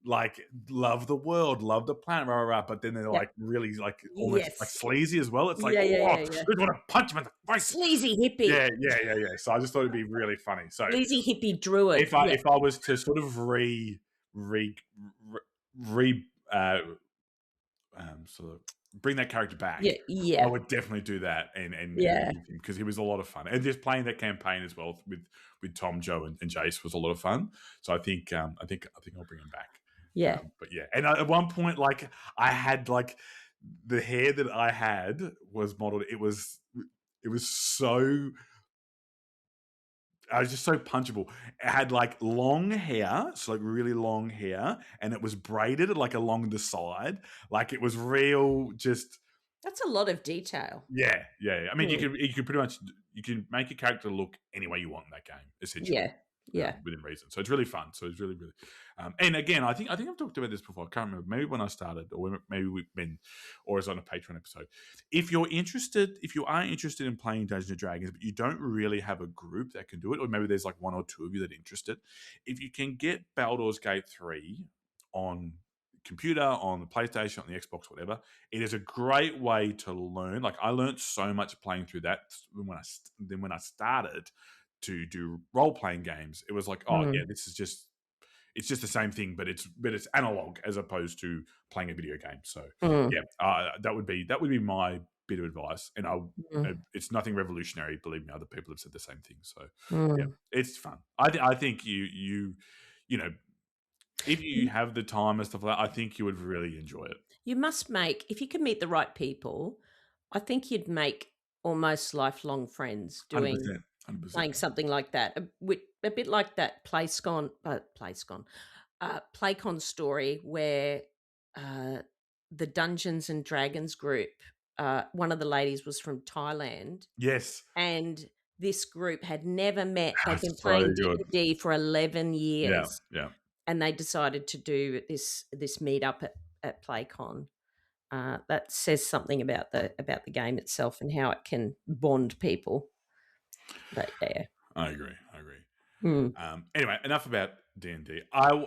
like love the world, love the planet, rah, rah, rah, but then they're like really like almost like sleazy as well. It's like, I just want to punch him in the face. Sleazy hippie. Yeah. So I just thought it'd be really funny. So sleazy hippie druid. If I was to sort of sort of bring that character back, Yeah, I yeah, would definitely do that and yeah, use him because he was a lot of fun. And just playing that campaign as well with Tom, Joe, and Jace was a lot of fun. So I think I'll bring him back. yeah. But yeah, and at one point, like I had like the hair that I had was modeled. It was so. I was just so punchable. It had like long hair, so like really long hair, and it was braided like along the side, like it was real. Just That's a lot of detail. yeah. I mean, Mm, you can pretty much make a character look any way you want in that game, essentially, yeah, yeah. within reason. So it's really fun. So it's really, really. And again, I think I've talked about this before. I can't remember. Maybe when I started, or maybe we've been, or it's on a Patreon episode. If you are interested in playing Dungeons and Dragons, but you don't really have a group that can do it, or maybe there's like one or two of you that are interested, if you can get Baldur's Gate 3 on computer, on the PlayStation, on the Xbox, whatever, it is a great way to learn. Like I learned so much playing through that when I started to do role playing games. It was like, oh yeah, Mm, this is just it's just the same thing, but it's analog as opposed to playing a video game. So mm, yeah, that would be my bit of advice. And mm, it's nothing revolutionary. Believe me, other people have said the same thing. So yeah, mm. it's fun. I think you know if you You have the time and stuff like that, I think you would really enjoy it. you must make if you can meet the right people, I think you'd make almost lifelong friends doing 100%, 100%. playing something like that. A bit like that Playcon story where uh, the Dungeons and Dragons group, one of the ladies was from Thailand, Yes, and this group had never met. They'd been that's so playing good. D&D for 11 Yeah, years, yeah. and they decided to do this meetup at PlayCon. That says something about the game itself and how it can bond people. But yeah. I agree. I agree. Mm. Anyway, enough about D&D.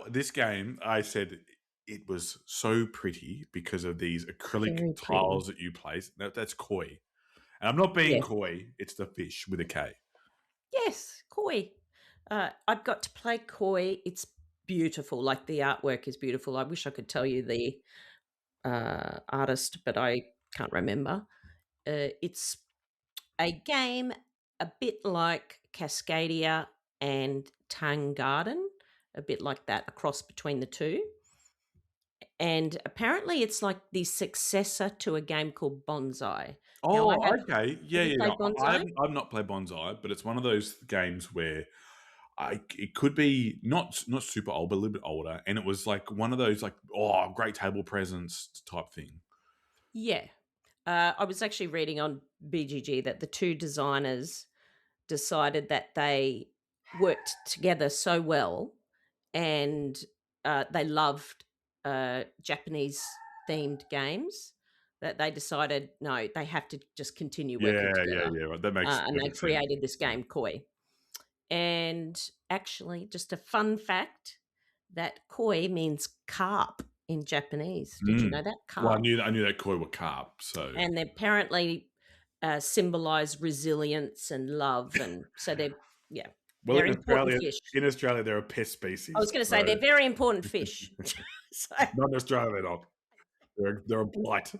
This game, I said it was so pretty because of these acrylic Very pretty. tiles that you place. That's koi, and I'm not being Yeah. coy. It's the fish with a K. Yes, koi. I've got to play koi. It's beautiful. Like the artwork is beautiful. I wish I could tell you the artist, but I can't remember. It's a game a bit like Cascadia and Tang Garden, a bit like that, a cross between the two. And apparently, it's like the successor to a game called Bonsai. Now, Oh, okay. Yeah, have you yeah, yeah. played Bonsai? I've not played Bonsai, but it's one of those games where it could be not super old, but a little bit older, and it was like one of those like great table presence type thing. Yeah. I was actually reading on BGG that the two designers decided that they worked together so well and they loved Japanese themed games that they decided no, they have to just continue working together. Yeah. Right. That makes And they perfect sense. created this game, Koi. And actually, just a fun fact that koi means carp in Japanese. Did you Mm. know that? Well, Carp. I knew that koi were carp. So And they apparently symbolize resilience and love. And so yeah, well, they're important fish. In Australia, they're a pest I was species. going to say So they're very important fish. So, not in Australia, they're not. They're a blight.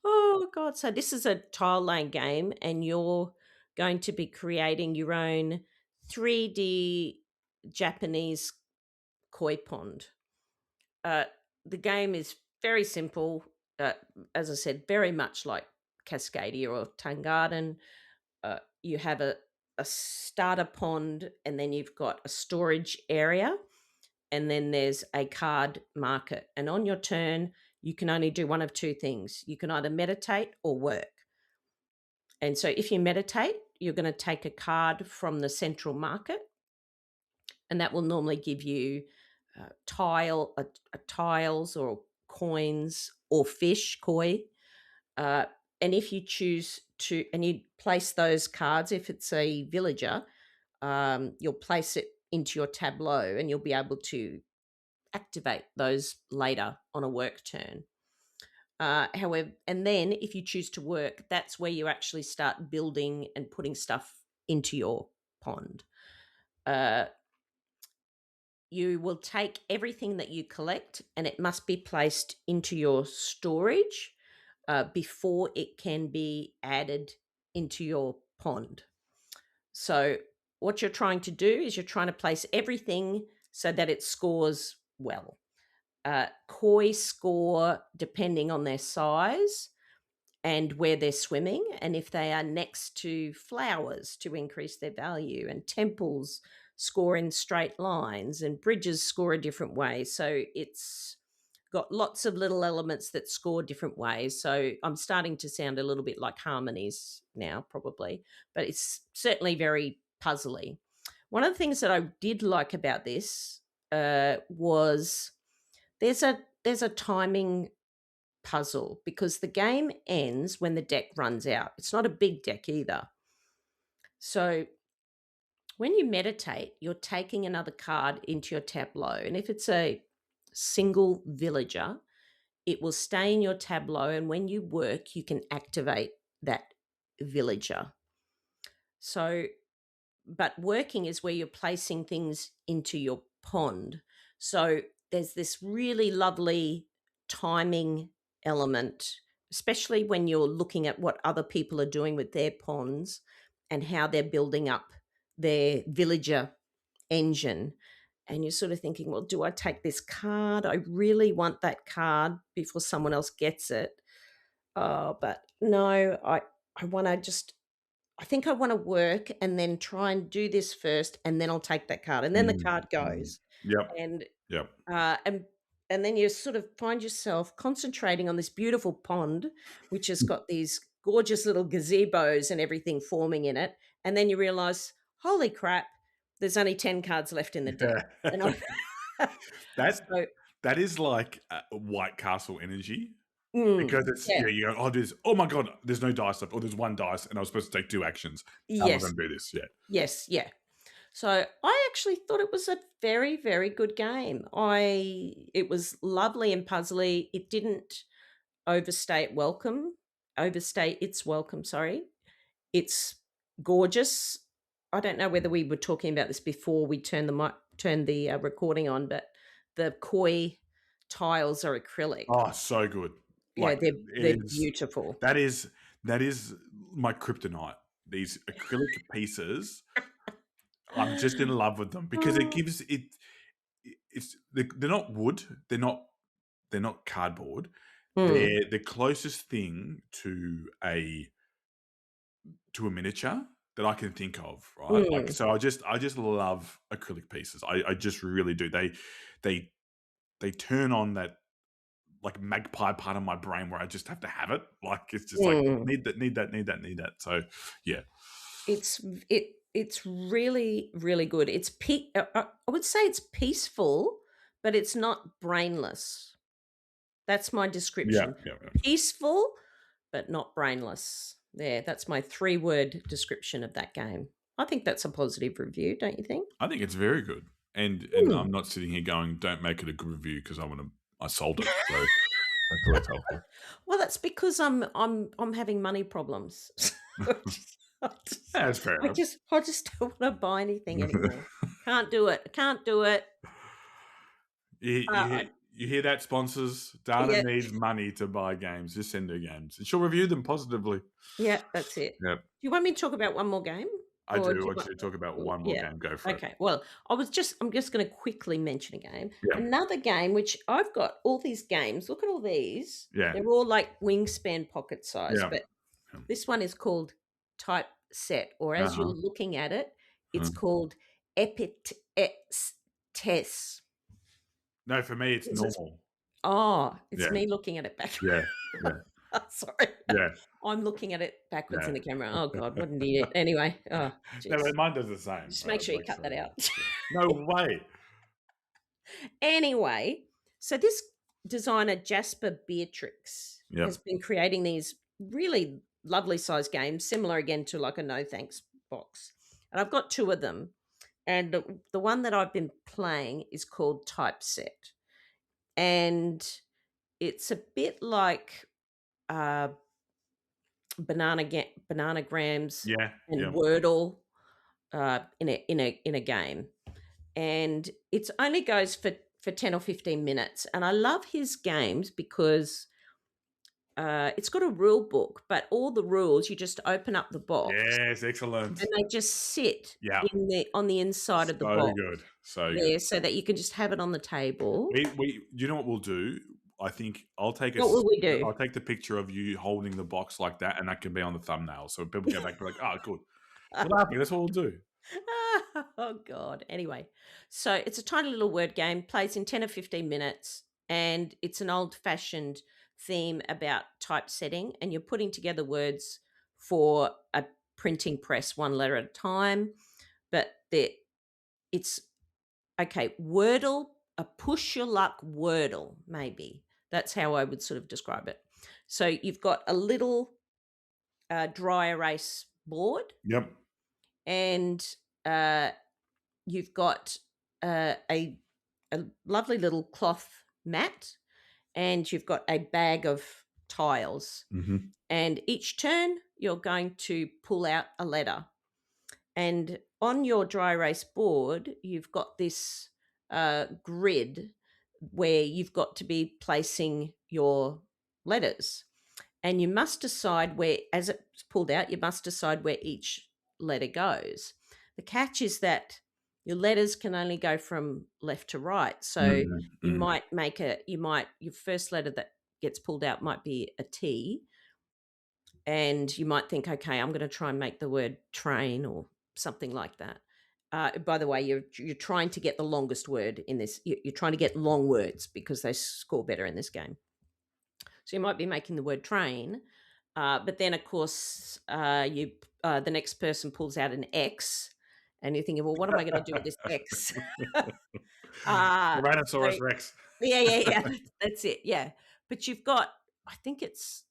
oh, God. So this is a tile laying game, and you're going to be creating your own 3D Japanese koi pond. Uh, the game is very simple. As I said, very much like Cascadia or Tangarden. You have a starter pond, and then you've got a storage area, and then there's a card market. And on your turn, you can only do one of two things. You can either meditate or work. And so if you meditate, you're going to take a card from the central market, and that will normally give you tiles or coins or fish, koi. Uh, and if you choose to, and you place those cards, if it's a villager, you'll place it into your tableau and you'll be able to activate those later on a work turn. However, and then if you choose to work, that's where you actually start building and putting stuff into your pond. You will take everything that you collect and it must be placed into your storage. before it can be added into your pond. So what you're trying to do is you're trying to place everything so that it scores well. Koi score depending on their size and where they're swimming, and if they are next to flowers to increase their value, and temples score in straight lines, and bridges score a different way. So it's got lots of little elements that score different ways. So I'm starting to sound a little bit like harmonies now, probably, but it's certainly very puzzly. One of the things that I did like about this was there's a timing puzzle, because the game ends when the deck runs out. It's not a big deck either. So when you meditate, you're taking another card into your tableau. And if it's a single villager, it will stay in your tableau. And when you work, you can activate that villager. So, but working is where you're placing things into your pond. So there's this really lovely timing element, especially when you're looking at what other people are doing with their ponds and how they're building up their villager engine. And you're sort of thinking, well, do I take this card? I really want that card before someone else gets it. But no, I want to just, I think I want to work and then try and do this first, and then I'll take that card. And then the card goes. Yep. And Yep. And then you sort of find yourself concentrating on this beautiful pond, which has got these gorgeous little gazebos and everything forming in it. And then you realize, holy crap, there's only 10 cards left in the deck. And that is like White Castle energy. Because it's you go, oh my god, there's no dice left, or there's one dice, and I was supposed to take 2 actions. How am I going to do this? Yeah. So I actually thought it was a very, very good game. It was lovely and puzzly. It didn't overstay its welcome. Sorry, it's gorgeous. I don't know whether we were talking about this before we turned the recording on, but the koi tiles are acrylic. Oh, so good. Like, yeah, they're beautiful. That is my kryptonite. These acrylic pieces, I'm just in love with them because it gives it. They're not wood. They're not cardboard. They're the closest thing to a miniature that I can think of. Right. Like, so I just love acrylic pieces. I just really do. They turn on that, like, magpie part of my brain where I just have to have it. Like, it's just like need that. So yeah, it's really, really good. I would say it's peaceful, but it's not brainless. That's my description. Yeah. Peaceful, but not brainless. There, that's my 3-word description of that game. I think that's a positive review, don't you think? I think it's very good. And I'm not sitting here going, don't make it a good review because I sold it. So that's helpful. Well, that's because I'm having money problems. That's fair enough. I just don't want to buy anything anymore. Can't do it. You hear that, sponsors? Dana needs money to buy games. Just send her games, and she'll review them positively. Yeah, that's it. Yep. Do you want me to talk about one more game? I do. I want you to talk about one more game. Go for it. Okay. Well, I'm just going to quickly mention a game. Yeah. Another game, which I've got all these games. Look at all these. Yeah. They're all like Wingspan Pocket size. Yeah. But this one is called Type Set, or as you're looking at it, it's called Epitets. No, for me, it's normal. It's me looking at it back. Yeah. Sorry. Yeah. I'm looking at it backwards in the camera. Oh, God, what an idiot. Anyway. Oh, no, mine does the same. Just make sure you cut that out. No way. Anyway, so this designer, Jasper Beatrix, has been creating these really lovely size games, similar again to like a no thanks box. And I've got 2 of them. And the one that I've been playing is called Typeset. And it's a bit like Bananagrams and Wordle in a game. And it only goes for 10 or 15 minutes. And I love his games because it's got a rule book, but all the rules, you just open up the box Yes, excellent. and they just sit Yeah. on the inside of the So box good. So good. there so that you can just have it on the table. You know what we'll do? I think I'll take What will we do? I'll take the picture of you holding the box like that, and that can be on the thumbnail. So people go back and be like, "Oh, good." We're laughing. That's what we'll do. Oh God. Anyway, so it's a tiny little word game, plays in 10 or 15 minutes, and it's an old-fashioned theme about typesetting, and you're putting together words for a printing press one letter at a time. But it's okay, Wordle, a push your luck Wordle, maybe. That's how I would sort of describe it. So you've got a little dry erase board, Yep. and you've got a lovely little cloth mat, and you've got a bag of tiles. Mm-hmm. And each turn, you're going to pull out a letter. And on your dry erase board, you've got this grid where you've got to be placing your letters. And you must decide where, as it's pulled out, you must decide where each letter goes. The catch is that your letters can only go from left to right. So you might your first letter that gets pulled out might be a T. And you might think, okay, I'm going to try and make the word train or something like that. By the way, you're trying to get the longest word in this. You're trying to get long words because they score better in this game. So you might be making the word train, but then of course the next person pulls out an X, and you're thinking, well, what am I going to do with this X? Tyrannosaurus Rex. Yeah. That's it. Yeah, but you've got. I think it's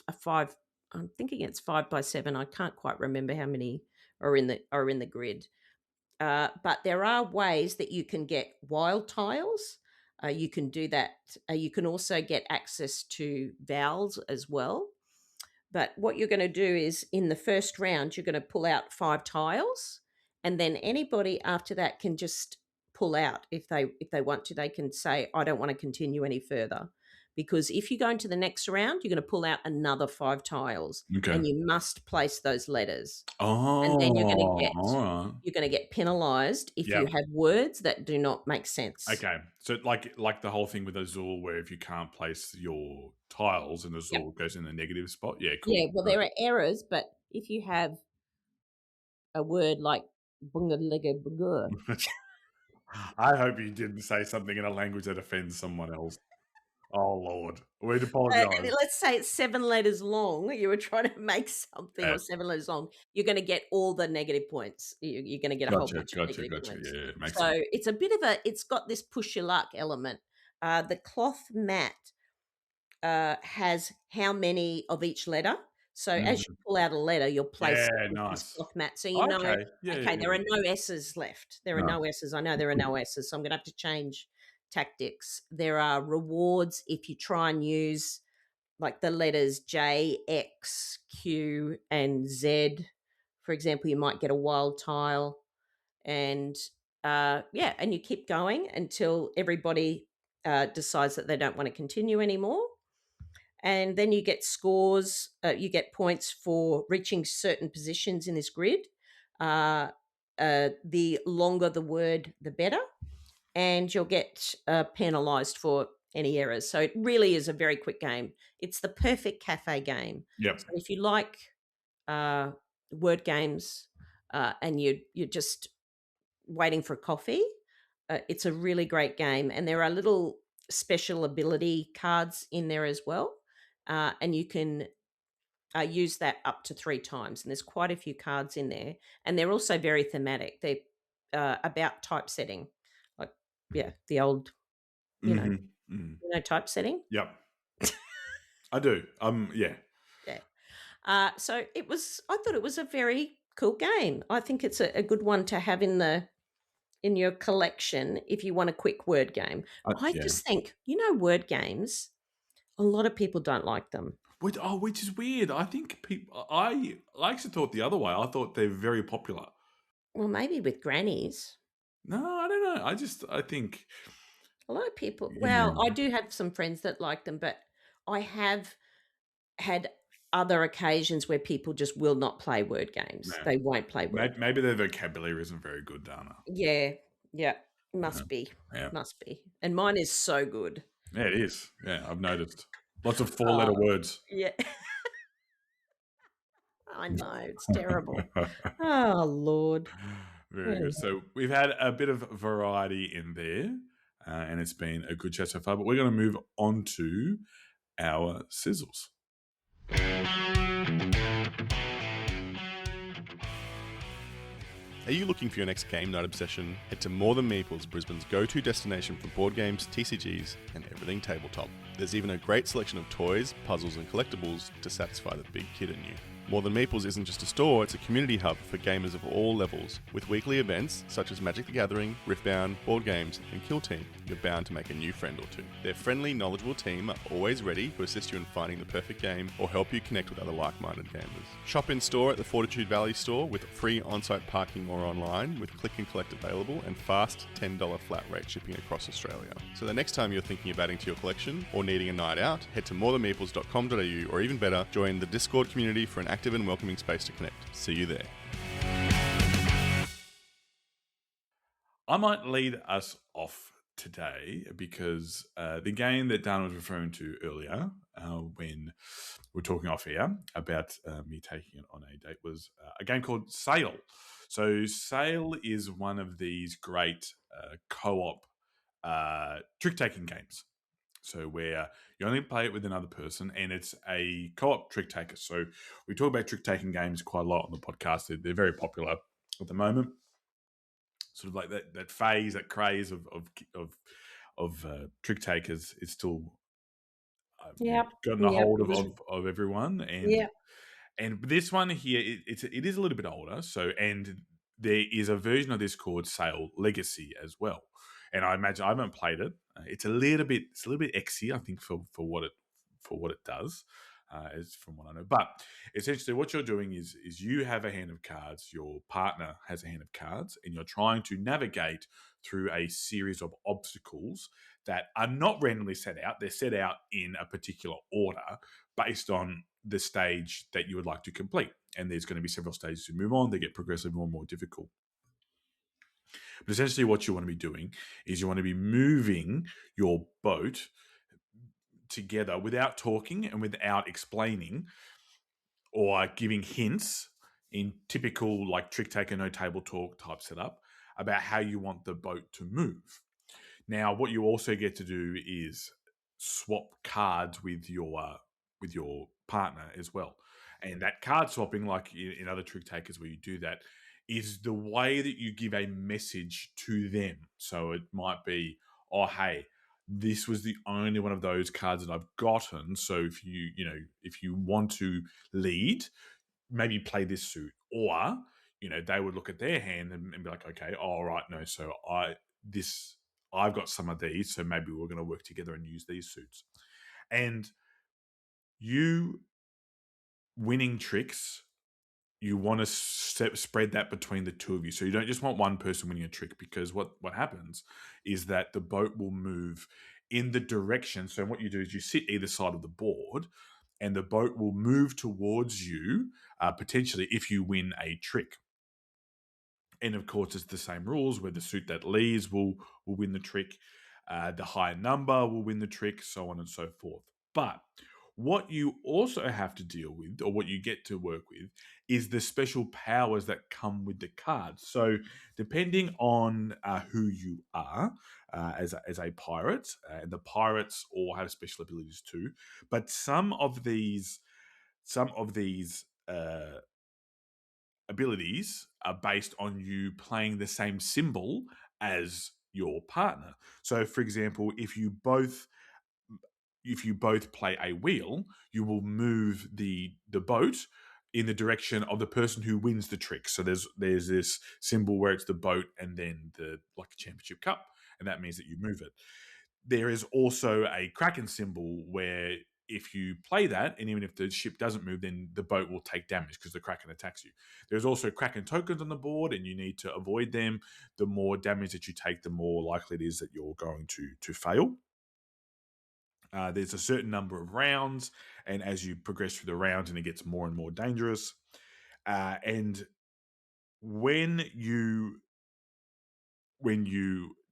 a 5. I'm thinking it's 5 by 7. I can't quite remember how many are in the grid. But there are ways that you can get wild tiles. You can do that. You can also get access to vowels as well. But what you're going to do is in the first round, you're going to pull out 5 tiles, and then anybody after that can just pull out if they want to. They can say, I don't want to continue any further. Because if you go into the next round, you're going to pull out another 5 tiles, and you must place those letters. And then you're going to get penalised if you have words that do not make sense. Okay, so like the whole thing with Azul, where if you can't place your tiles and Azul goes in the negative spot. Yeah, cool. Yeah, well, there are errors, but if you have a word like bunga, I hope you didn't say something in a language that offends someone else. Oh, Lord. We'd apologise. Let's say it's 7 letters long. You were trying to make something or 7 letters long. You're going to get all the negative points. You're going to get a whole bunch of negative points. Yeah, makes so sense. It's a bit of it's got this push your luck element. The cloth mat has how many of each letter. So as you pull out a letter, you'll place this cloth mat. So you know, there are no S's left. There are no S's. I know there are no S's. So I'm going to have to change tactics. There are rewards if you try and use like the letters J, X, Q, and Z. For example, you might get a wild tile, and and you keep going until everybody decides that they don't want to continue anymore. And then you get scores. You get points for reaching certain positions in this grid. The longer the word, the better. And you'll get penalised for any errors. So it really is a very quick game. It's the perfect cafe game. Yep. So if you like word games and you're just waiting for coffee, it's a really great game. And there are little special ability cards in there as well. And you can use that up to 3 times. And there's quite a few cards in there. And they're also very thematic. They're about typesetting. The old, you know, typesetting. Yep. I do. Yeah. Yeah. So I thought it was a very cool game. I think it's a good one to have in your collection if you want a quick word game. I just think, word games, a lot of people don't like them. Which is weird. I think I actually thought the other way. I thought they're very popular. Well, maybe with grannies. No, I don't know. I think a lot of people. Well, I do have some friends that like them, but I have had other occasions where people just will not play word games. Yeah. They won't play word. Maybe their vocabulary isn't very good, Dana. Yeah, yeah, must be, Yeah. must be. And mine is so good. Yeah, it is. Yeah, I've noticed. Lots of 4-letter Oh, words. yeah. I know, it's terrible. Oh, Lord. Very Anyway. good. So we've had a bit of variety in there, and it's been a good chat so far. But we're going to move on to our sizzles. Are you looking for your next game night obsession? Head to More Than Meeples, Brisbane's go-to destination for board games, TCGs, and everything tabletop. There's even a great selection of toys, puzzles, and collectibles to satisfy the big kid in you. More Than Meeples isn't just a store, it's a community hub for gamers of all levels. With weekly events such as Magic the Gathering, Riftbound, Board Games, and Kill Team, you're bound to make a new friend or two. Their friendly, knowledgeable team are always ready to assist you in finding the perfect game or help you connect with other like-minded gamers. Shop in store at the Fortitude Valley store with free on-site parking or online with click and collect available and fast $10 flat rate shipping across Australia. So the next time you're thinking of adding to your collection or needing a night out, head to morethanmeeples.com.au or even better, join the Discord community for an active and welcoming space to connect. See you there. I might lead us off today because the game that Dan was referring to earlier when we were talking off here about me taking it on a date was a game called Sail. So Sail is one of these great co-op trick-taking games. So where you only play it with another person and it's a co-op trick taker. So we talk about trick-taking games quite a lot on the podcast. They're very popular at the moment. Sort of like that phase, that craze of trick takers is still gotten a hold of everyone. And this one here, it is a little bit older. So and there is a version of this called Sail Legacy as well. And I imagine I haven't played it. It's a little bit exy, I think, for what it does, as from what I know. But essentially, what you're doing is you have a hand of cards, your partner has a hand of cards, and you're trying to navigate through a series of obstacles that are not randomly set out. They're set out in a particular order based on the stage that you would like to complete. And there's going to be several stages to move on. They get progressively more and more difficult. But essentially what you want to be doing is you want to be moving your boat together without talking and without explaining or giving hints in typical like trick taker, no table talk type setup about how you want the boat to move. Now, what you also get to do is swap cards with your partner as well. And that card swapping, like in other trick takers where you do that, is the way that you give a message to them. So it might be, oh, hey, this was the only one of those cards that I've gotten. So if you want to lead, maybe play this suit. Or, they would look at their hand and be like, okay, all right, no, so I've got some of these, so maybe we're going to work together and use these suits. And you winning tricks, you want to spread that between the two of you. So you don't just want one person winning a trick, because what happens is that the boat will move in the direction. So what you do is you sit either side of the board and the boat will move towards you, potentially if you win a trick. And of course, it's the same rules where the suit that leads will win the trick. The higher number will win the trick, so on and so forth. But what you also have to deal with, or what you get to work with, is the special powers that come with the cards. So depending on who you are as a pirate, the pirates all have special abilities too. But some of these abilities are based on you playing the same symbol as your partner. So, for example, if you both play a wheel, you will move the boat in the direction of the person who wins the trick. So there's this symbol where it's the boat and then the like a championship cup, and that means that you move it. There is also a Kraken symbol where if you play that, and even if the ship doesn't move, then the boat will take damage because the Kraken attacks you. There's also Kraken tokens on the board, and you need to avoid them. The more damage that you take, the more likely it is that you're going to fail. There's a certain number of rounds, and as you progress through the rounds, and it gets more and more dangerous. And when you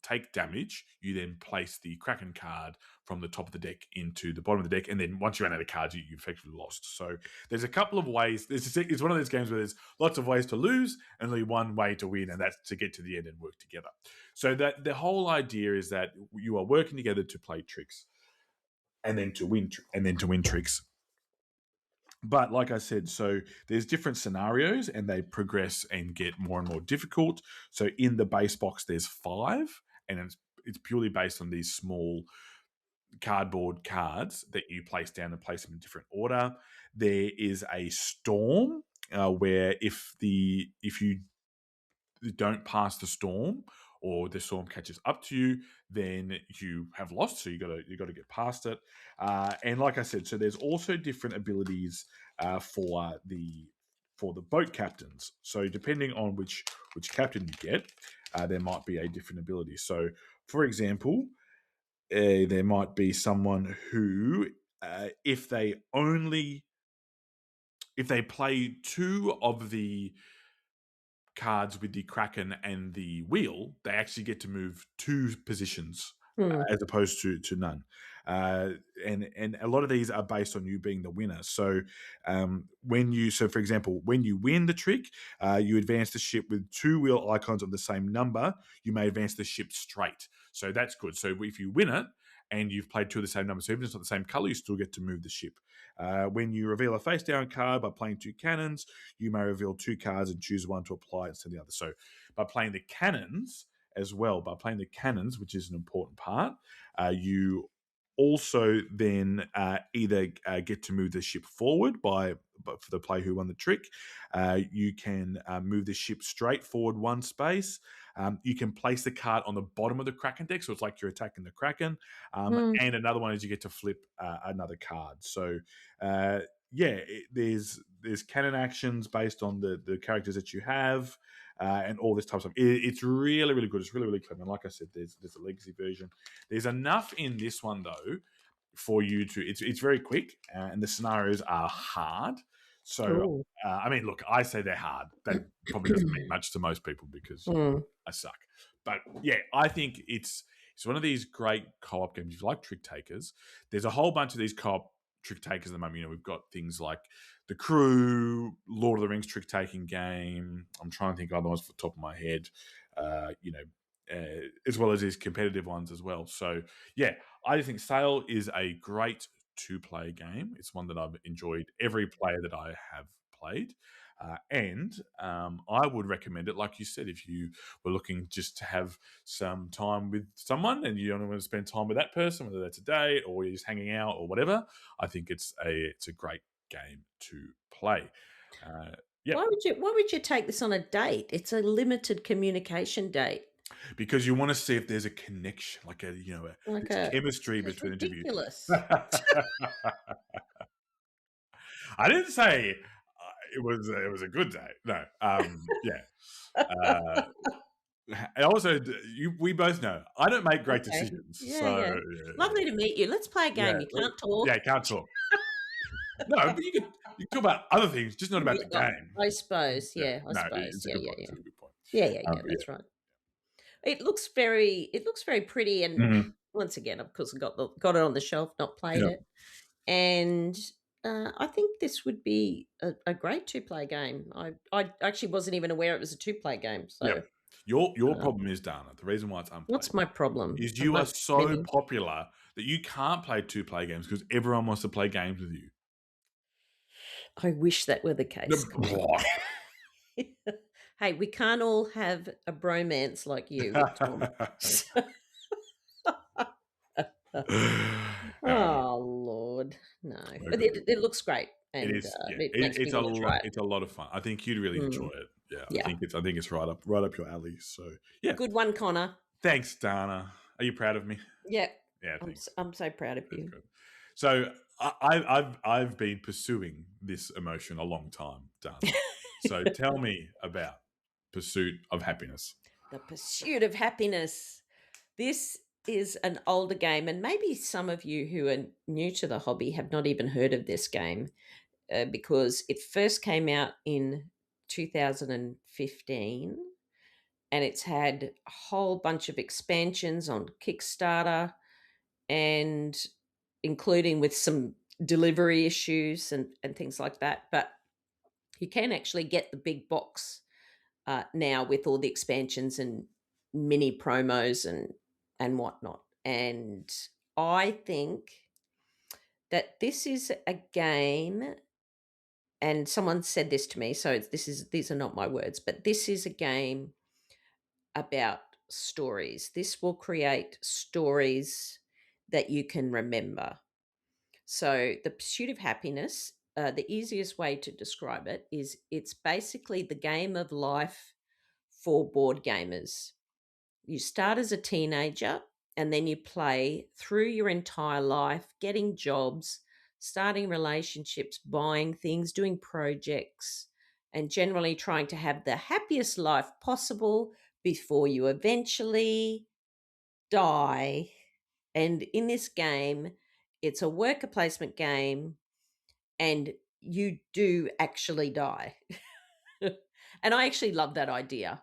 take damage, you then place the Kraken card from the top of the deck into the bottom of the deck, and then once you run out of cards, you effectively lost. So there's a couple of ways. It's one of those games where there's lots of ways to lose, and only one way to win, and that's to get to the end and work together. So that the whole idea is that you are working together to play tricks, and then to win tricks. But like I said, so there's different scenarios, and they progress and get more and more difficult. So in the base box, there's 5, and it's purely based on these small cardboard cards that you place down and place them in different order. There is a storm where if you don't pass the storm, or the storm catches up to you, then you have lost. So you got to get past it. And like I said, so there's also different abilities for the boat captains. So depending on which captain you get, there might be a different ability. So for example, there might be someone who, if they play 2 of the cards with the Kraken and the wheel, they actually get to move 2 positions as opposed to none. And a lot of these are based on you being the winner. So for example, when you win the trick, you advance the ship with 2 wheel icons of the same number. You may advance the ship straight. So that's good. So if you win it and you've played 2 of the same number, so even if it's not the same color, you still get to move the ship. When you reveal a face down card by playing 2 cannons, you may reveal 2 cards and choose one to apply instead of the other. So by playing the cannons as well, which is an important part, you also then either get to move the ship forward for the player who won the trick. You can move the ship straight forward 1 space. You can place the card on the bottom of the Kraken deck, so it's like you're attacking the Kraken. And another one is you get to flip another card. So there's cannon actions based on the characters that you have. And all this type of stuff. It's really, really good. It's really, really clever. And like I said, there's a legacy version. There's enough in this one though for you to. It's very quick, and the scenarios are hard. So I mean, look, I say they're hard. That probably doesn't mean much to most people because I suck. But yeah, I think it's one of these great co-op games. If you like trick takers, there's a whole bunch of these co-op trick takers at the moment. You know, we've got things like The Crew, Lord of the Rings trick taking game. I'm trying to think of other ones off the top of my head. As well as these competitive ones as well. So yeah, I just think Sail is a great 2-player game. It's one that I've enjoyed every player that I have played. And I would recommend it, like you said, if you were looking just to have some time with someone and you don't want to spend time with that person, whether that's a date or you're just hanging out or whatever. I think it's a great game to play. Why would you take this on a date? It's a limited communication date. Because you want to see if there's a connection, like chemistry between the two of you. Ridiculous. I didn't say it was a good day. No. And also, we both know I don't make great decisions. Yeah. Lovely to meet you. Let's play a game. You can't talk. Yeah, can't talk. No, but you can talk about other things, just not about the game. I suppose. Yeah, I suppose. It's a good point. Yeah. That's right. It looks very pretty, and once again, of course, I got it on the shelf, not played it, and I think this would be a great 2-player game. I actually wasn't even aware it was a 2-player game. So your problem is, Dana. The reason why it's unplayed. What's my problem? Is you are so popular that you can't play 2-player games because everyone wants to play games with you. I wish that were the case. Hey, we can't all have a bromance like you, Tom. Oh Lord, no! But it looks great, and it is. It's a lot. It's a lot of fun. I think you'd really enjoy it. Yeah, I think it's right up your alley. So yeah, good one, Conor. Thanks, Dana. Are you proud of me? Yeah. Thanks. I'm so proud of you. Good. So I've been pursuing this emotion a long time, Dana. So tell me about Pursuit of Happiness. The Pursuit of Happiness. This is an older game, and maybe some of you who are new to the hobby have not even heard of this game because it first came out in 2015, and it's had a whole bunch of expansions on Kickstarter, and including with some delivery issues and things like that. But you can actually get the big box now with all the expansions and mini promos and whatnot. And I think that this is a game, and someone said this to me, so these are not my words, but this is a game about stories. This will create stories that you can remember. So the pursuit of happiness, the easiest way to describe it is it's basically the game of life for board gamers. You start as a teenager and then you play through your entire life, getting jobs, starting relationships, buying things, doing projects, and generally trying to have the happiest life possible before you eventually die. And in this game, it's a worker placement game, and you do actually die. And I actually love that idea.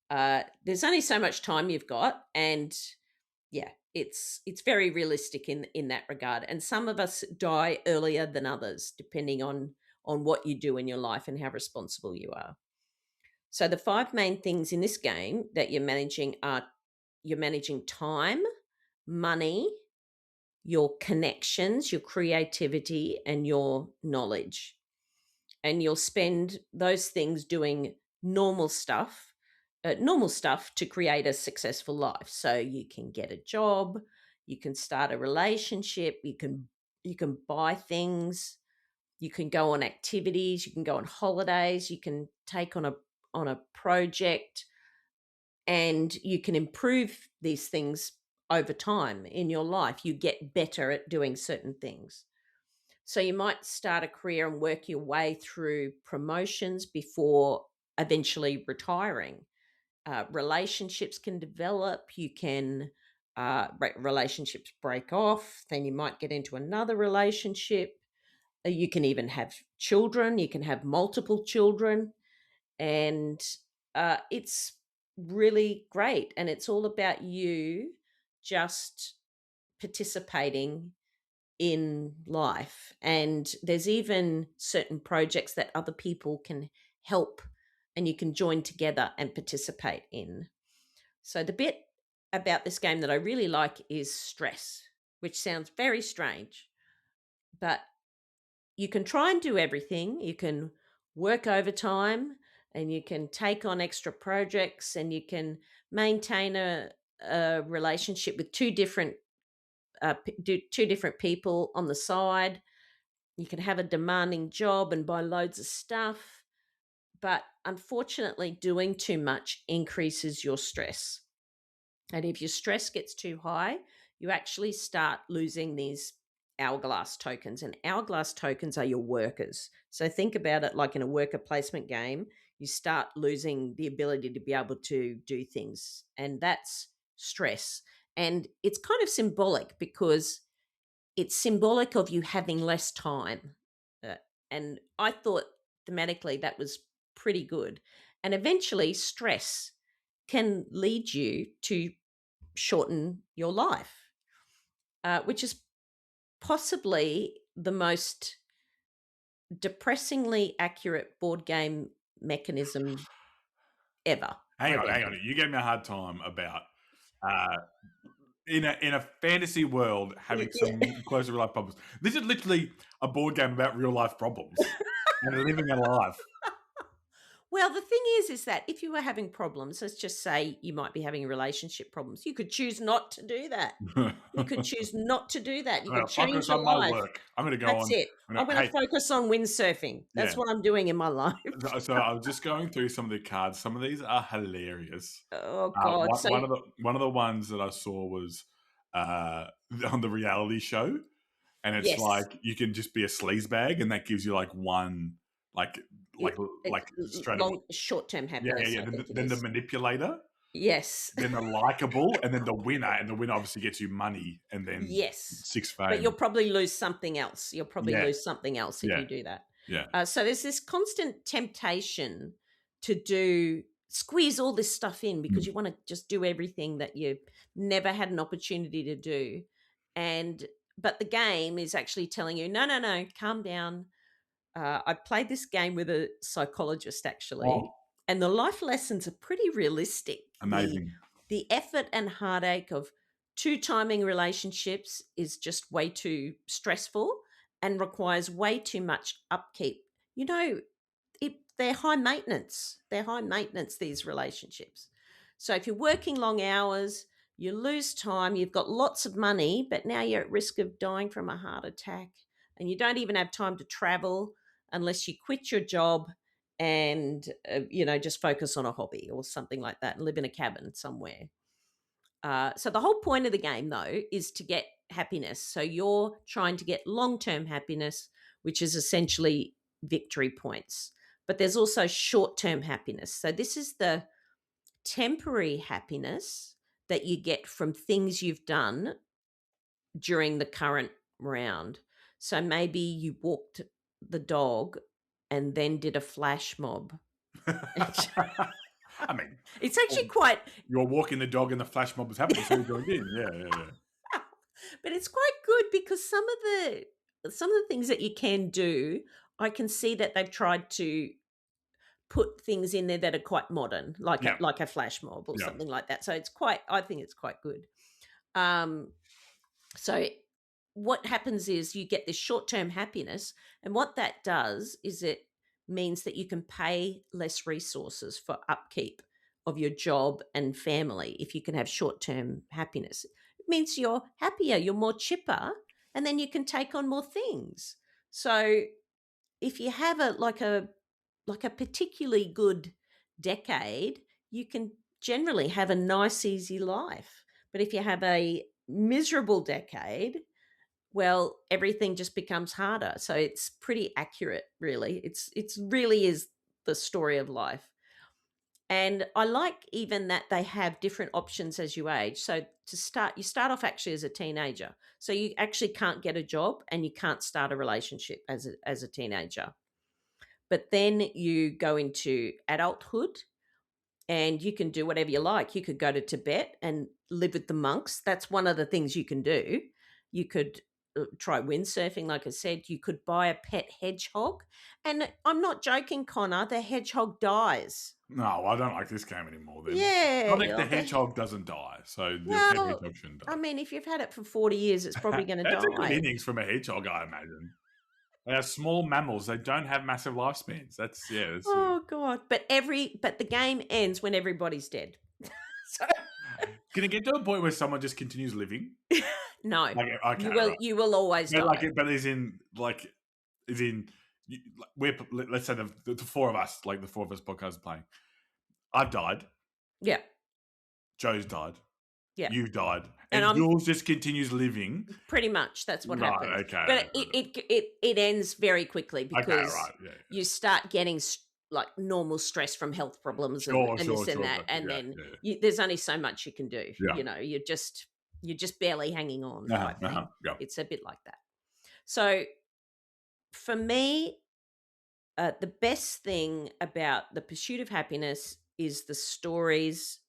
There's only so much time you've got, and yeah, it's very realistic in that regard. And some of us die earlier than others, depending on what you do in your life and how responsible you are. So the 5 main things in this game that you're managing are you're managing time, money, your connections, your creativity, and your knowledge. And you'll spend those things doing normal stuff to create a successful life. So you can get a job, you can start a relationship, you can buy things, you can go on activities, you can go on holidays, you can take on a project, and you can improve these things over time in your life. You get better at doing certain things. So you might start a career and work your way through promotions before eventually retiring. Relationships can develop. You can relationships break off. Then you might get into another relationship. You can even have children. You can have multiple children, and it's really great. And it's all about you just participating in life. And there's even certain projects that other people can help and you can join together and participate in. So the bit about this game that I really like is stress, which sounds very strange, but you can try and do everything. You can work overtime and you can take on extra projects, and you can maintain a relationship with two different people on the side. You can have a demanding job and buy loads of stuff, but unfortunately doing too much increases your stress. And if your stress gets too high, you actually start losing these hourglass tokens, and hourglass tokens are your workers. So think about it like in a worker placement game, you start losing the ability to be able to do things, and that's stress. And it's kind of symbolic because it's symbolic of you having less time. And I thought thematically that was pretty good. And eventually stress can lead you to shorten your life, which is possibly the most depressingly accurate board game mechanism ever. Hang on. You gave me a hard time about in a fantasy world having some close to real life problems. This is literally a board game about real life problems and living a life. Well, the thing is that if you were having problems, let's just say you might be having relationship problems, you could choose not to do that. You could choose not to do that. You could change your life. Work. I'm going to go That's it. I'm going to focus on windsurfing. That's what I'm doing in my life. So I was just going through some of the cards. Some of these are hilarious. Oh God! One of the ones that I saw was on the reality show, and it's like you can just be a sleazebag, and that gives you like one like strategy. Short-term happiness. Yeah. Then the manipulator. Yes. then the likable, and then the winner. And the winner obviously gets you money and then Yes. 6 fame. But you'll probably lose something else. You'll probably Yeah. lose something else if Yeah. you do that. Yeah. So there's this constant temptation to squeeze all this stuff in because you want to just do everything that you never had an opportunity to do. But the game is actually telling you, no, calm down. I played this game with a psychologist actually, Oh, and the life lessons are pretty realistic. amazing. The effort and heartache of two-timing relationships is just way too stressful and requires way too much upkeep. You know, they're high maintenance. They're high maintenance, these relationships. So if you're working long hours, you lose time, you've got lots of money, but now you're at risk of dying from a heart attack, and you don't even have time to travel unless you quit your job and just focus on a hobby or something like that and live in a cabin somewhere. So the whole point of the game, though, is to get happiness. So you're trying to get long-term happiness, which is essentially victory points. But there's also short-term happiness. So this is the temporary happiness that you get from things you've done during the current round. So maybe you walked the dog and then did a flash mob. I mean, it's actually quite... You're walking the dog and the flash mob was happening, so you joined in. Yeah. But it's quite good because some of the things that you can do, I can see that they've tried to put things in there that are quite modern, like a flash mob or something like that. So I think it's quite good. So what happens is you get this short-term happiness, and what that does is it means that you can pay less resources for upkeep of your job and family if you can have short-term happiness. It means you're happier, you're more chipper, and then you can take on more things. So if you have a particularly good decade, you can generally have a nice, easy life. But if you have a miserable decade, well, everything just becomes harder. So it's pretty accurate, really. It's really is the story of life. And I like even that they have different options as you age. So you start off actually as a teenager. So you actually can't get a job and you can't start a relationship as a teenager. But then you go into adulthood and you can do whatever you like. You could go to Tibet and live with the monks. That's one of the things you can do. You could try windsurfing, like I said. You could buy a pet hedgehog. And I'm not joking, Connor, the hedgehog dies. No, I don't like this game anymore then. Yeah. Not if the hedgehog doesn't die. So the pet hedgehog shouldn't die. I mean, if you've had it for 40 years, it's probably going to die. That's a good innings from a hedgehog, I imagine. They are small mammals. They don't have massive lifespans. That's God! But the game ends when everybody's dead. So can it get to a point where someone just continues living? No. Okay, you will always die. Let's say the four of us, like the four of us podcast playing. I've died. Yeah. Joe's died. Yeah. You died. And yours just continues living. Pretty much. That's what happens. Okay. But it ends very quickly because you start getting like normal stress from health problems and this and that. And then there's only so much you can do. Yeah. You're just barely hanging on. It's a bit like that. So for me, the best thing about the pursuit of happiness is the stories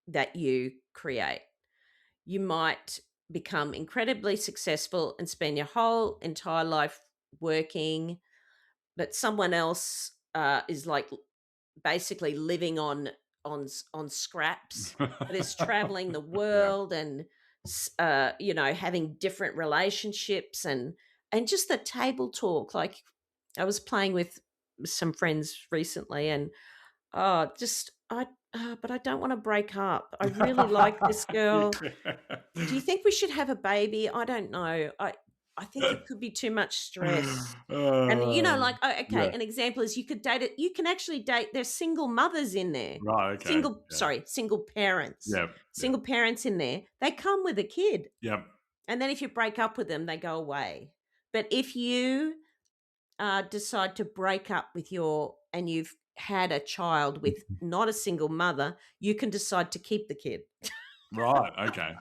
that you create. You might become incredibly successful and spend your whole entire life working, but someone else is like basically living on scraps. But is traveling the world and having different relationships and just the table talk. Like I was playing with some friends recently, and but I don't want to break up. I really like this girl. Do you think we should have a baby? I don't know. I think it could be too much stress. And an example is you could date it. You can actually date. There's single mothers in there. Right. Okay. Single parents. Yeah. Single parents in there. They come with a kid. Yep. And then if you break up with them, they go away. But if you decide to break up with and you've had a child with not a single mother, you can decide to keep the kid. Right. Okay.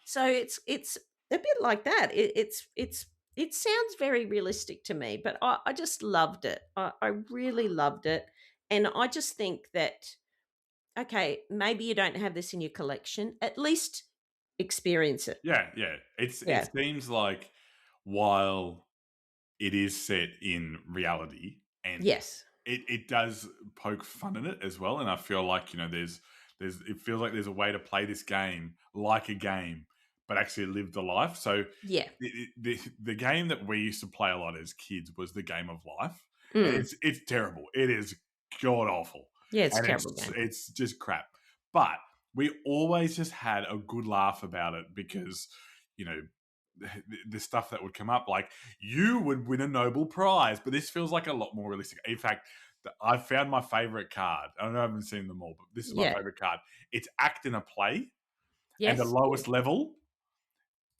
So it's a bit like that. It sounds very realistic to me, but I just loved it. I really loved it, and I just think that okay, maybe you don't have this in your collection. At least experience it. Yeah. It Yeah. seems like while it is set in reality, and Yes. it does poke fun in it as well. And I feel like there's it feels like there's a way to play this game like a game, but actually live the life. So Yeah. the game that we used to play a lot as kids was the game of life, and it's terrible. It is god awful. Yeah, it's a and terrible game. it's just crap. But we always just had a good laugh about it because the stuff that would come up, like you would win a Nobel Prize, but this feels like a lot more realistic. In fact, I found my favorite card. I know I haven't seen them all, but this is my favorite card. It's act in a play, and the lowest level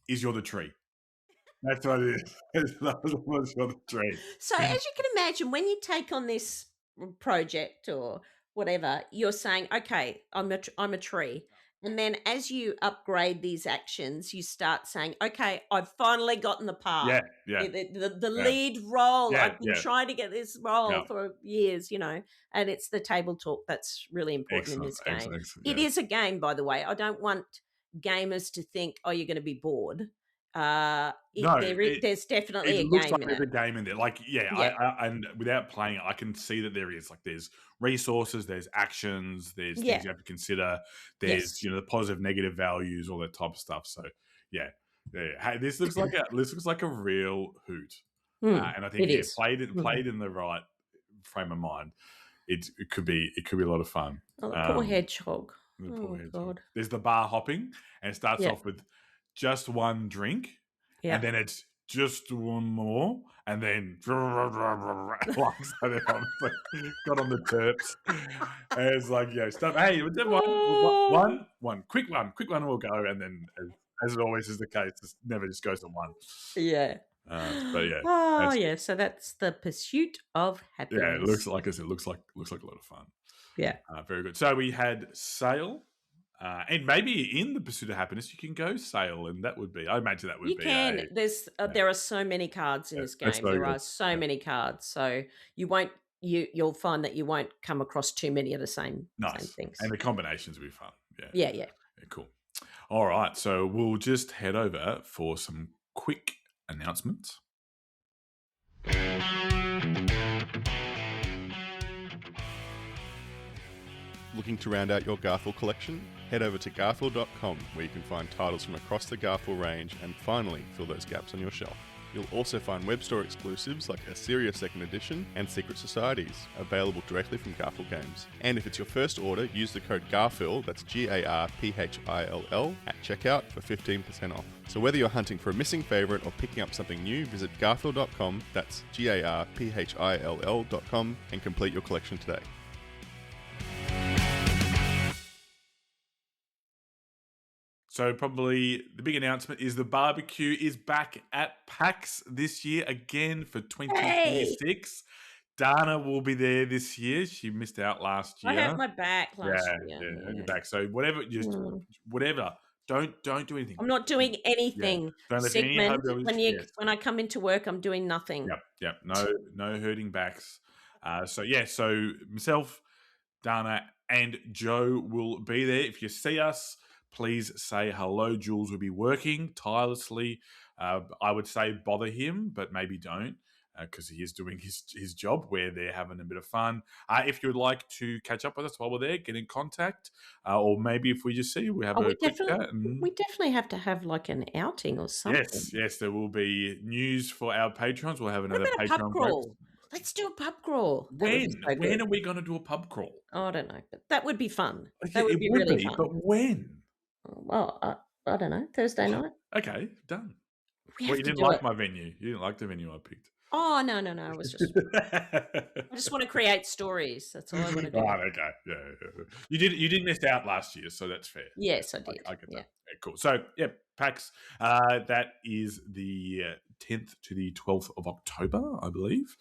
is you're the tree. That's what it is. You're the tree. So as you can imagine, when you take on this project or whatever, you're saying, okay, I'm a tree. And then as you upgrade these actions, you start saying, okay, I've finally gotten the part. Yeah. The lead role. Yeah, I've been trying to get this role for years, and it's the table talk that's really important in this game. Excellent, It is a game, by the way. I don't want gamers to think, oh, you're going to be bored. There's definitely a game like in there's it. a game in there. Like, and without playing it, I can see that there is. Like, there's resources, there's actions, there's things you have to consider. There's the positive, negative values, all that type of stuff. So yeah. Hey, this looks like a real hoot, and I think played in the right frame of mind, it could be a lot of fun. Oh, the poor hedgehog. God. There's the bar hopping, and it starts off with just one drink, and then it's just one more, and then got on the terps. And it's like, stuff. Hey, one quick one will go, and then as it always is the case, it never just goes to one. Yeah. But yeah. Oh yeah. So that's the pursuit of happiness. Yeah, it looks like a lot of fun. Yeah. Very good. So we had Sail. And maybe in the Pursuit of Happiness, you can go Sail, and I imagine that would be. You can. There are so many cards in this game. There are so many cards, so you'll find that you won't come across too many of the same things. And the combinations will be fun. Yeah. Cool. All right, so we'll just head over for some quick announcements. Looking to round out your Garthel collection? Head over to garthel.com, where you can find titles from across the Garthel range and finally fill those gaps on your shelf. You'll also find web store exclusives like Assyria 2nd Edition and Secret Societies, available directly from Garthel Games. And if it's your first order, use the code GARPHILL, that's GARPHILL, at checkout for 15% off. So whether you're hunting for a missing favourite or picking up something new, visit garthel.com, that's GARPHILL.com, and complete your collection today. So probably the big announcement is the barbecue is back at PAX this year again for 2026. Dana will be there this year. She missed out last year. I hurt my back last year. Hurt your back. So whatever. Don't do anything. I'm not doing anything. Yeah. Don't let Sigmund, when I come into work, I'm doing nothing. Yep. No hurting backs. So myself, Dana, and Joe will be there. If you see us, please say hello. Jules will be working tirelessly. I would say bother him, but maybe don't, because he is doing his job where they're having a bit of fun. If you would like to catch up with us while we're there, get in contact. Or maybe if we just see you, we have a quick chat. We definitely have to have like an outing or something. Yes, there will be news for our patrons. We'll have another Patreon pub crawl. Let's do a pub crawl. When are we going to do a pub crawl? Oh, I don't know, but that would be fun. That would be really fun. But when? Well, I don't know. Thursday night. Okay, done. You didn't like my venue. You didn't like the venue I picked. Oh, no. I was just. I just want to create stories. That's all I want to do. Right, okay. Yeah. You did miss out last year, so that's fair. Yes, I did. I get that. Yeah, cool. So, PAX. That is the 10th to the 12th of October, I believe.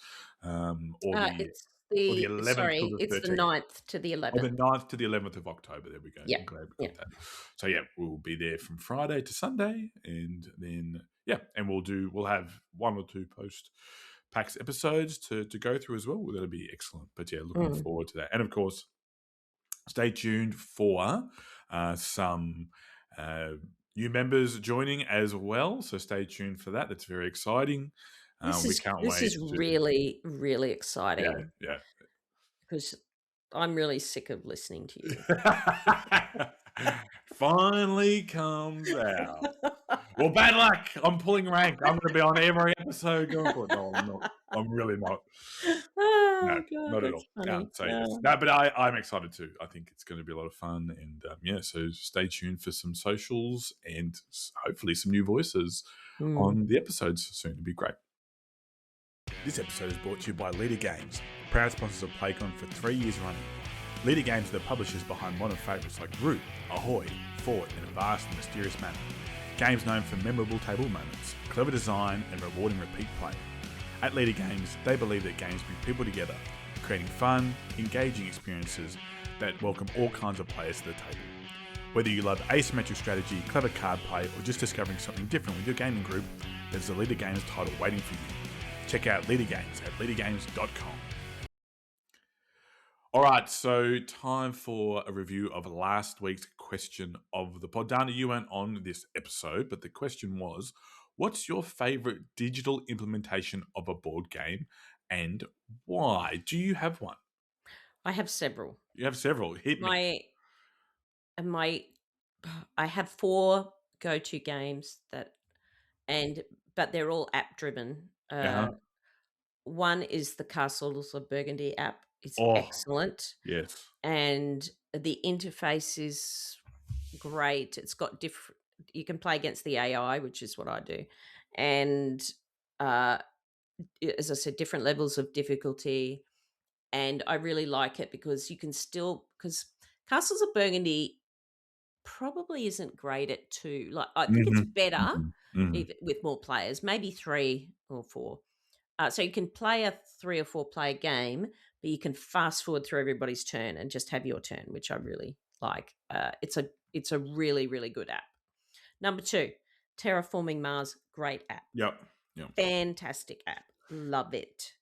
or the 11th till the 13th. It's the 9th to the 11th. Oh, the 9th to the 11th of October. There we go. Yeah. I'm glad we got that. So, yeah, we'll be there from Friday to Sunday. And then, and we'll have 1 or 2 post-PAX episodes to go through as well. That'll be excellent. But, yeah, looking forward to that. And, of course, stay tuned for some new members joining as well. So stay tuned for that. That's very exciting. We can't wait. This is really, really exciting. Yeah. Because I'm really sick of listening to you. Finally comes out. Well, bad luck. I'm pulling rank. I'm going to be on every episode going forward. No, I'm not. I'm really not. Oh, No, God, not at all. No, but I'm excited too. I think it's going to be a lot of fun. And so stay tuned for some socials and hopefully some new voices on the episodes soon. It'll be great. This episode is brought to you by Leader Games, proud sponsors of PlayCon for 3 years running. Leader Games are the publishers behind modern favourites like Root, Ahoy, Fort, and A Vast and Mysterious Manor. Games known for memorable table moments, clever design, and rewarding repeat play. At Leader Games, they believe that games bring people together, creating fun, engaging experiences that welcome all kinds of players to the table. Whether you love asymmetric strategy, clever card play, or just discovering something different with your gaming group, there's a Leader Games title waiting for you. Check out Leader Games at leadergames.com. All right, so time for a review of last week's question of the pod. Dana, you weren't on this episode, but the question was, what's your favourite digital implementation of a board game and why? Do you have one? I have several. You have several. Hit me. I have 4 go-to games but they're all app-driven. One is the Castles of Burgundy app. It's excellent. Yes. And the interface is great. It's got you can play against the AI, which is what I do. And as I said, different levels of difficulty. And I really like it because because Castles of Burgundy probably isn't great at 2. Like, I think it's better with more players, maybe 3 or 4. So you can play a 3 or 4 player game, but you can fast forward through everybody's turn and just have your turn, which I really like. It's a really, really good app. Number 2, Terraforming Mars, great app. Yep. Fantastic app. Love it.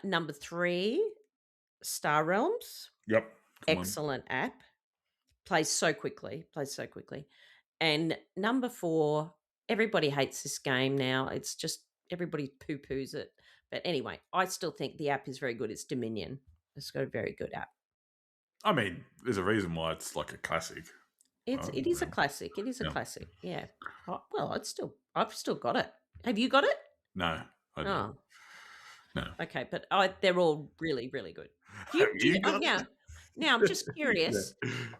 Number 3, Star Realms. Yep. Excellent app. Plays so quickly. And number 4, everybody hates this game now. It's just everybody poo-poos it. But anyway, I still think the app is very good. It's Dominion. It's got a very good app. I mean, there's a reason why it's like a classic. It is a classic. It is a classic. Yeah. Well, I've still got it. Have you got it? No, I don't. No. Okay, but they're all really, really good. Now, I'm just curious.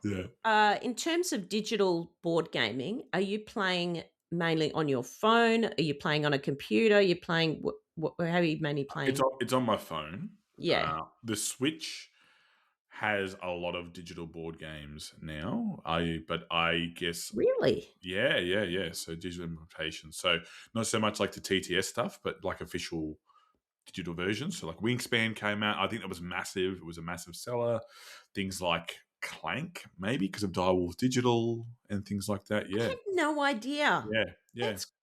Yeah. In terms of digital board gaming, are you playing mainly on your phone? Are you playing on a computer? Are you playing? How are you mainly playing? It's on my phone. Yeah. The Switch has a lot of digital board games now. But I guess really. Yeah. So digital implementation. So not so much like the TTS stuff, but like official digital versions. So like Wingspan came out. I think that was massive. It was a massive seller. Things like Clank, maybe because of Direwolf Digital and things like that. Yeah. I had no idea. Yeah.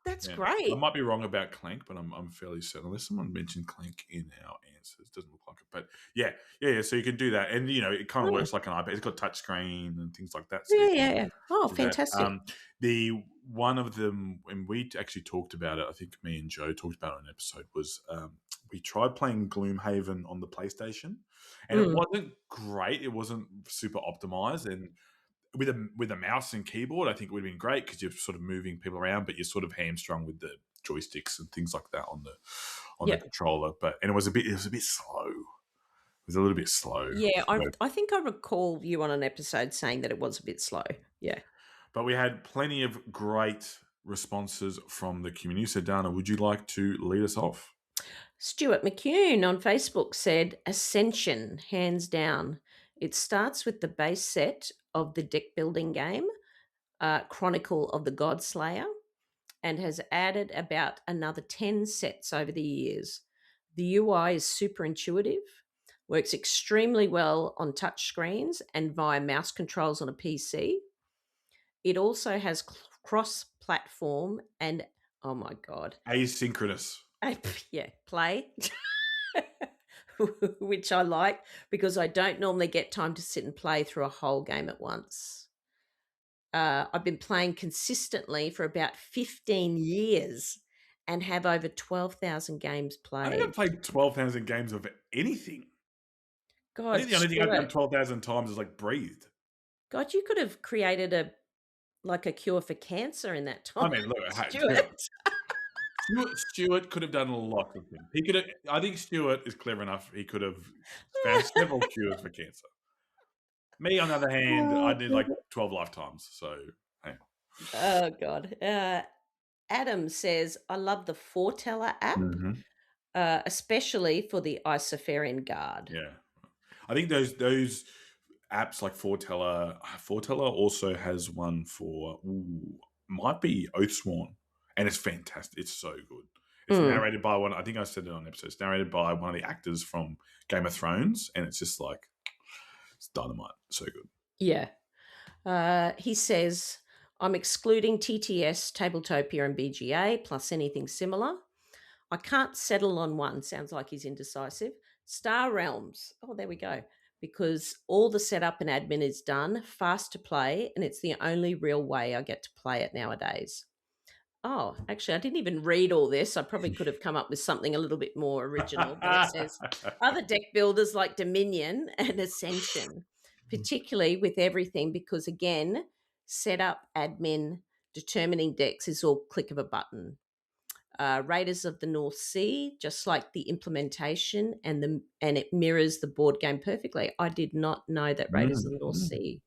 That's great. I might be wrong about Clank, but I'm fairly certain. Unless someone mentioned Clank in our answers, doesn't look like it. But yeah. So you can do that, and it kind of works like an iPad. It's got touchscreen and things like that. So yeah. Oh, fantastic. The one of them, when we actually talked about it, I think me and Joe talked about it in an episode, was we tried playing Gloomhaven on the PlayStation, and it wasn't great. It wasn't super optimized, and with a mouse and keyboard, I think it would have been great because you're sort of moving people around, but you're sort of hamstrung with the joysticks and things like that on the controller. And it was a bit slow. It was a little bit slow. Yeah, I think I recall you on an episode saying that it was a bit slow. Yeah. But we had plenty of great responses from the community. So, Dana, would you like to lead us off? Stuart McCune on Facebook said, Ascension, hands down. It starts with the base set of the deck building game, Chronicle of the Godslayer, and has added about another 10 sets over the years. The UI is super intuitive. Works extremely well on touch screens and via mouse controls on a PC. It also has cross-platform and, oh my God. Asynchronous. Yeah, play, which I like because I don't normally get time to sit and play through a whole game at once. I've been playing consistently for about 15 years and have over 12,000 games I think I've played. played 12,000 games of anything. I God, think the only thing I've done Stuart, 12,000 times is like breathed. God, you could have created a cure for cancer in that I time, mean, look, Stuart. Stuart could have done a lot of things. He could have. I think Stuart is clever enough. He could have found several cures for cancer. Me, on the other hand, I did like 12 lifetimes. So, hey. Oh God. Adam says, I love the Foreteller app, especially for the Isofarian Guard. Yeah. I think those apps like Foreteller also has one for, might be Oathsworn. And it's fantastic. It's so good. It's narrated by one, I think I said it on episode, it's narrated by one of the actors from Game of Thrones. And it's just like, it's dynamite. So good. Yeah. He says, I'm excluding TTS, Tabletopia, and BGA, plus anything similar. I can't settle on one. Sounds like he's indecisive. Star Realms. Oh, there we go. Because all the setup and admin is done, fast to play, and it's the only real way I get to play it nowadays. Oh, actually, I didn't even read all this. I probably could have come up with something a little bit more original. But it says, other deck builders like Dominion and Ascension, particularly with everything, because, again, setup, admin, determining decks is all click of a button. Raiders of the North Sea, just like the implementation and it mirrors the board game perfectly. I did not know that Raiders of the North Sea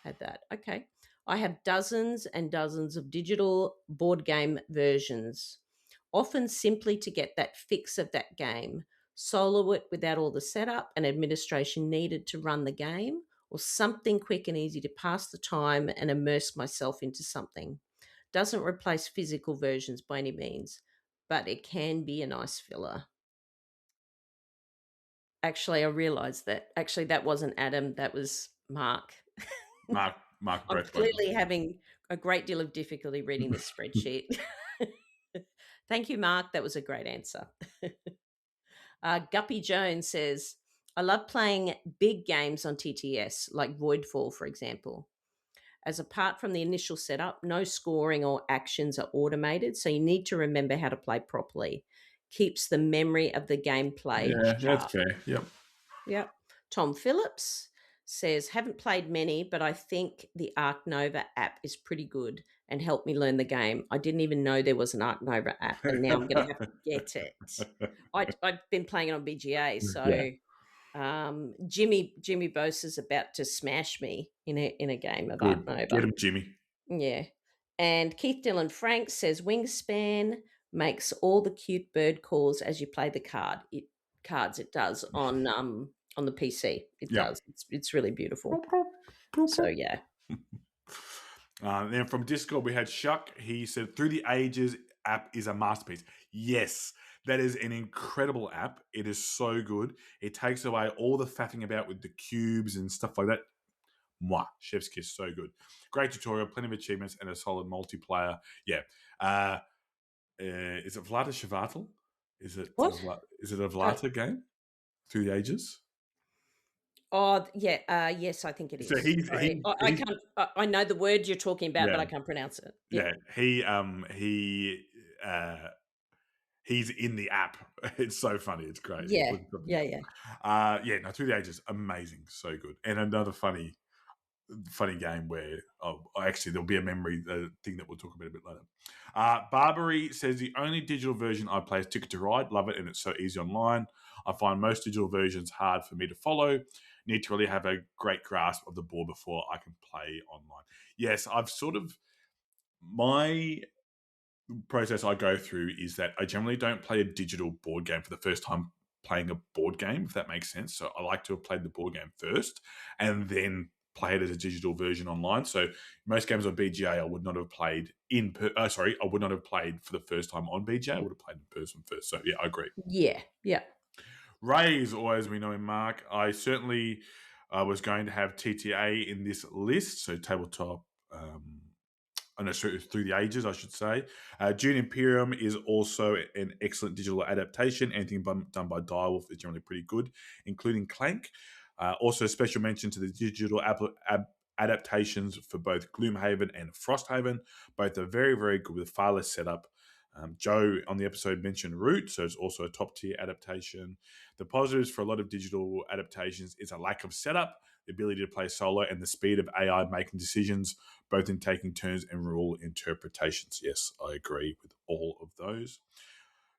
had that. Okay. I have dozens and dozens of digital board game versions, often simply to get that fix of that game, solo it without all the setup and administration needed to run the game, or something quick and easy to pass the time and immerse myself into something. Doesn't replace physical versions by any means, but it can be a nice filler. Actually, I realised that. Actually, that wasn't Adam. That was Mark. Mark I'm clearly having a great deal of difficulty reading this spreadsheet. Thank you, Mark. That was a great answer. Guppy Jones says, I love playing big games on TTS, like Voidfall, for example. As apart from the initial setup, no scoring or actions are automated, so you need to remember how to play properly. Keeps the memory of the gameplay sharp. That's fair. Yep. Tom Phillips says, haven't played many, but I think the Arc Nova app is pretty good and helped me learn the game. I didn't even know there was an Arc Nova app, and now I'm going to have to get it. I've been playing it on BGA, so Jimmy Bose is about to smash me in a game of Arc Nova. Get him, Jimmy. Yeah. And Keith Dillon Frank says Wingspan makes all the cute bird calls as you play the cards. It does on the PC. It does. It's really beautiful. So yeah. Then from Discord we had Shuck. He said, Through the Ages app is a masterpiece. Yes, that is an incredible app. It is so good. It takes away all the faffing about with the cubes and stuff like that. Mwah, chef's kiss, so good. Great tutorial, plenty of achievements, and a solid multiplayer. Yeah. Is it Vlada Shavatel? Is it a Vlada game? Through the Ages? Oh yeah, yes, I think it is. So I can't. I know the word you're talking about, but I can't pronounce it. Yeah, he's in the app. It's so funny. It's great. Yeah. No, Through the Ages, amazing, so good. And another funny game where actually there'll be a memory thing that we'll talk about a bit later. Barbary says the only digital version I play is Ticket to Ride. Love it, and it's so easy online. I find most digital versions hard for me to follow. Need to really have a great grasp of the board before I can play online. Yes, my process I go through is that I generally don't play a digital board game for the first time playing a board game, if that makes sense. So I like to have played the board game first and then play it as a digital version online. So most games on BGA I would not have played I would not have played for the first time on BGA. I would have played in person first. So yeah, I agree. Yeah. Rays, or as we know him, Mark, I certainly was going to have TTA in this list, so tabletop. Through the ages, I should say. Dune Imperium is also an excellent digital adaptation. Anything done by Direwolf is generally pretty good, including Clank. Also, special mention to the digital adaptations for both Gloomhaven and Frosthaven. Both are very, very good with far less setup. Joe on the episode mentioned Root, so it's also a top tier adaptation. The positives for a lot of digital adaptations is a lack of setup, the ability to play solo, and the speed of AI making decisions, both in taking turns and rule interpretations. Yes, I agree with all of those.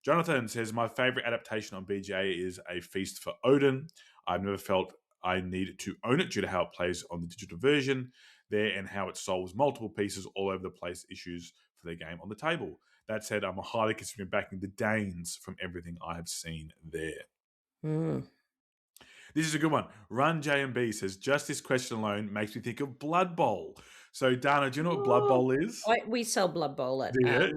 Jonathan says, my favorite adaptation on BGA is A Feast for Odin. I've never felt I needed to own it due to how it plays on the digital version there and how it solves multiple pieces all over the place issues for the game on the table. That said, I'm highly considering backing the Danes from everything I have seen there. This is a good one. Run JMB says, just this question alone makes me think of Blood Bowl. So, Dana, do you know what Blood Bowl is? We sell Blood Bowl at Yeah.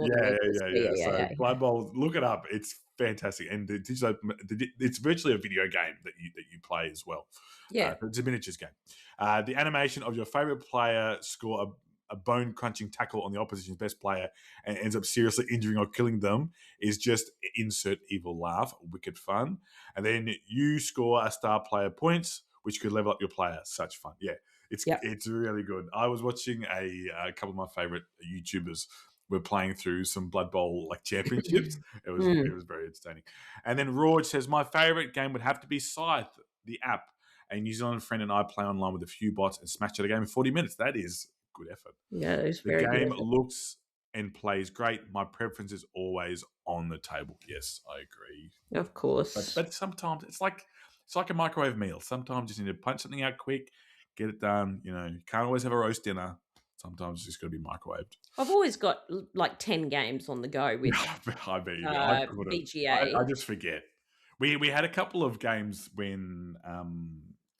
So Blood Bowl, look it up. It's fantastic, and it's virtually a video game that you play as well. Yeah, it's a miniatures game. The animation of your favorite player score a bone-crunching tackle on the opposition's best player and ends up seriously injuring or killing them is just insert evil laugh, wicked fun. And then you score a star player points, which could level up your player. Such fun. Yeah, it's really good. I was watching a couple of my favorite YouTubers were playing through some Blood Bowl championships. It was very entertaining. And then Rorge says, my favorite game would have to be Scythe, the app. A New Zealand friend and I play online with a few bots and smash out a game in 40 minutes. That is good effort. Yeah, it's very good. The game looks and plays great. My preference is always on the table. Yes, I agree. Of course. But sometimes it's like a microwave meal. Sometimes you just need to punch something out quick, get it done. You can't always have a roast dinner. Sometimes it's just got to be microwaved. I've always got 10 games on the go with BGA. I just forget. We had a couple of games when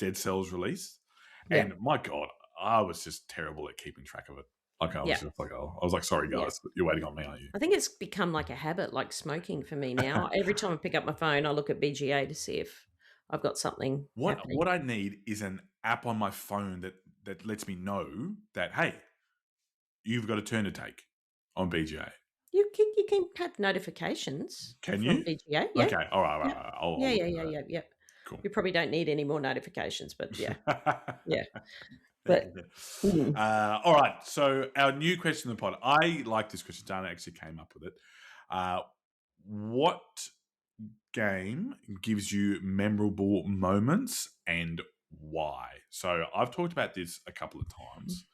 Dead Cells released, and my God, I was just terrible at keeping track of it. I was like, sorry guys, you're waiting on me, aren't you? I think it's become like a habit, like smoking for me now. Every time I pick up my phone, I look at BGA to see if I've got something happening. What I need is an app on my phone that lets me know that, hey, you've got a turn to take on BGA. You can have notifications. Can you? BGA. Yeah. Okay. All right. Yeah. Cool. You probably don't need any more notifications, but yeah. Yeah. But all right. So our new question in the pod. I like this question. Dana actually came up with it. What game gives you memorable moments and why? So I've talked about this a couple of times.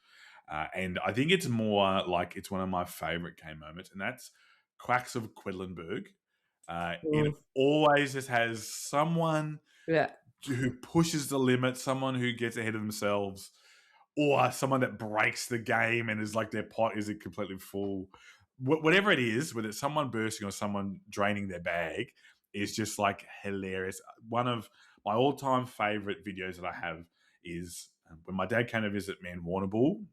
And I think it's more like it's one of my favorite game moments, and that's Quacks of Quedlinburg. It always just has someone who pushes the limit, someone who gets ahead of themselves, or someone that breaks the game and is like their pot isn't completely full. Whatever it is, whether it's someone bursting or someone draining their bag, is just like hilarious. One of my all-time favorite videos that I have is when my dad came to visit me in Warrnambool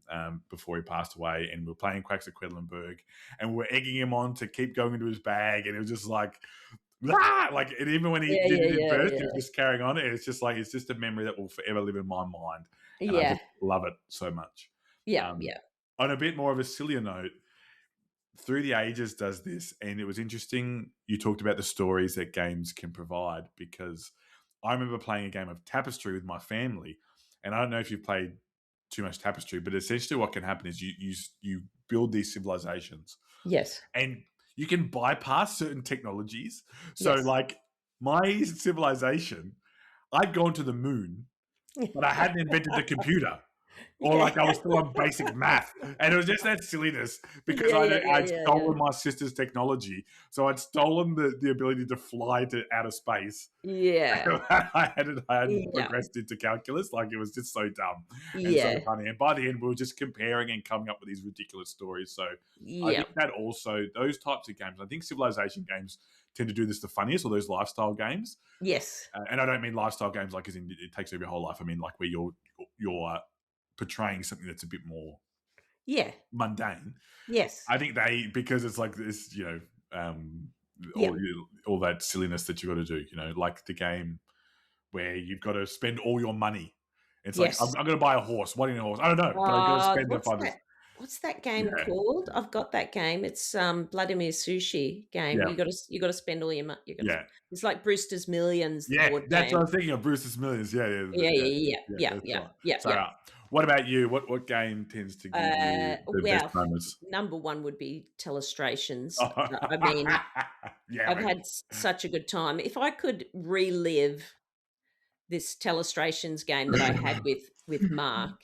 before he passed away, and we were playing Quacks of Quedlinburg, and we're egging him on to keep going into his bag, and it was just like, and even when he didn't burst, he was just carrying on. It's just a memory that will forever live in my mind. And I just love it so much. On a bit more of a sillier note, Through the Ages does this, and it was interesting. You talked about the stories that games can provide, because I remember playing a game of Tapestry with my family. And I don't know if you've played too much Tapestry, but essentially what can happen is you build these civilizations. Yes. And you can bypass certain technologies. So like my civilization, I'd gone to the moon, but I hadn't invented the computer. Or I was still on basic math. And it was just that silliness because I'd stolen my sister's technology. So I'd stolen the ability to fly to outer space. Yeah. I hadn't progressed into calculus. Like, it was just so dumb and so funny. And by the end, we were just comparing and coming up with these ridiculous stories. So I think that also, those types of games, I think civilization games tend to do this the funniest, or those lifestyle games. Yes. And I don't mean lifestyle games like as in it takes over your whole life. I mean like where you're portraying something that's a bit more mundane. Yes. I think because it's like this, all that silliness that you've got to do. Like the game where you've got to spend all your money. It's like, I'm going to buy a horse. What in a horse? I don't know, but I've got to spend it by this. What's that game called? I've got that game. It's Vladimir Sushi game. Yeah. You got to spend all your money. It's like Brewster's Millions. Yeah, board that's game. what I was thinking of. Brewster's Millions. Yeah. So, what about you? What game tends to give you the best moments? Number one would be Telestrations. I mean, I've had such a good time. If I could relive this Telestrations game that I had with Mark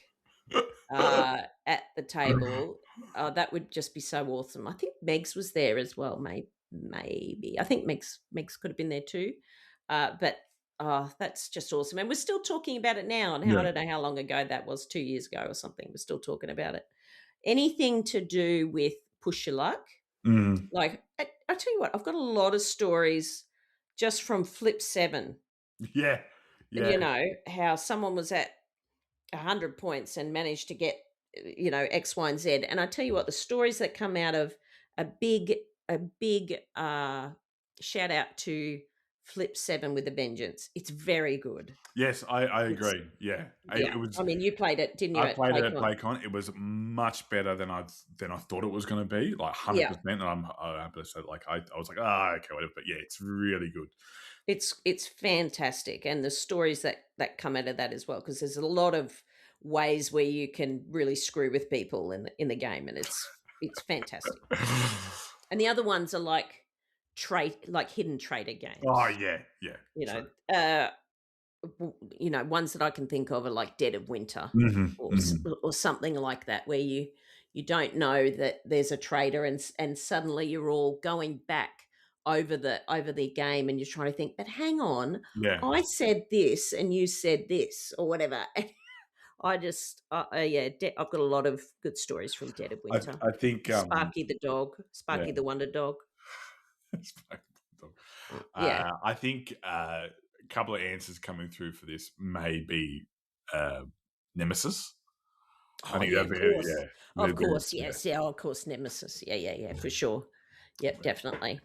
at the table, that would just be so awesome. I think Megs was there as well, maybe. I think Megs could have been there too. But that's just awesome. And we're still talking about it now. And I don't know how long ago that was, 2 years ago or something. We're still talking about it. Anything to do with push your luck. Like, I tell you what, I've got a lot of stories just from Flip 7. Yeah. How someone was at 100 points and managed to get, X, Y, and Z. And I tell you what, the stories that come out of a big shout out to Flip 7 with a vengeance. It's very good. Yes, I agree. Yeah. It was, you played it, didn't you? I played it at PlayCon. It was much better than I thought it was going to be, like 100%. And I was like, okay, whatever. But yeah, it's really good. It's fantastic, and the stories that come out of that as well, because there's a lot of ways where you can really screw with people in the game, and it's fantastic. And the other ones are like hidden trader games. Oh yeah. Ones that I can think of are like Dead of Winter or something like that, where you don't know that there's a trader, and suddenly you're all going back over the game, and you're trying to think, but hang on, I said this and you said this or whatever. I just I've got a lot of good stories from Dead of Winter. I think Sparky the dog, the Wonder Dog. I think a couple of answers coming through for this may be Nemesis. I think that'd be of course, yes, of course, Nemesis, for sure, definitely.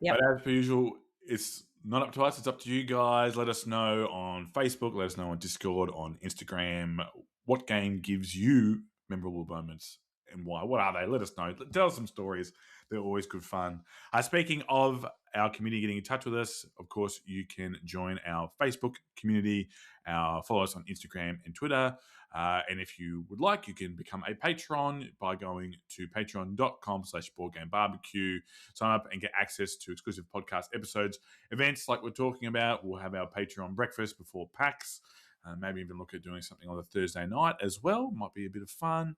Yep. But as per usual, it's not up to us, it's up to you guys. Let us know on Facebook, let us know on Discord, on Instagram, what game gives you memorable moments and why. What are they? Let us know. Tell us some stories. They're always good fun. Speaking of our community getting in touch with us, of course, you can join our Facebook community, follow us on Instagram and Twitter. And if you would like, you can become a patron by going to patreon.com/boardgamebarbecue. Sign up and get access to exclusive podcast episodes, events like we're talking about. We'll have our Patreon breakfast before PAX. Maybe even look at doing something on a Thursday night as well. Might be a bit of fun.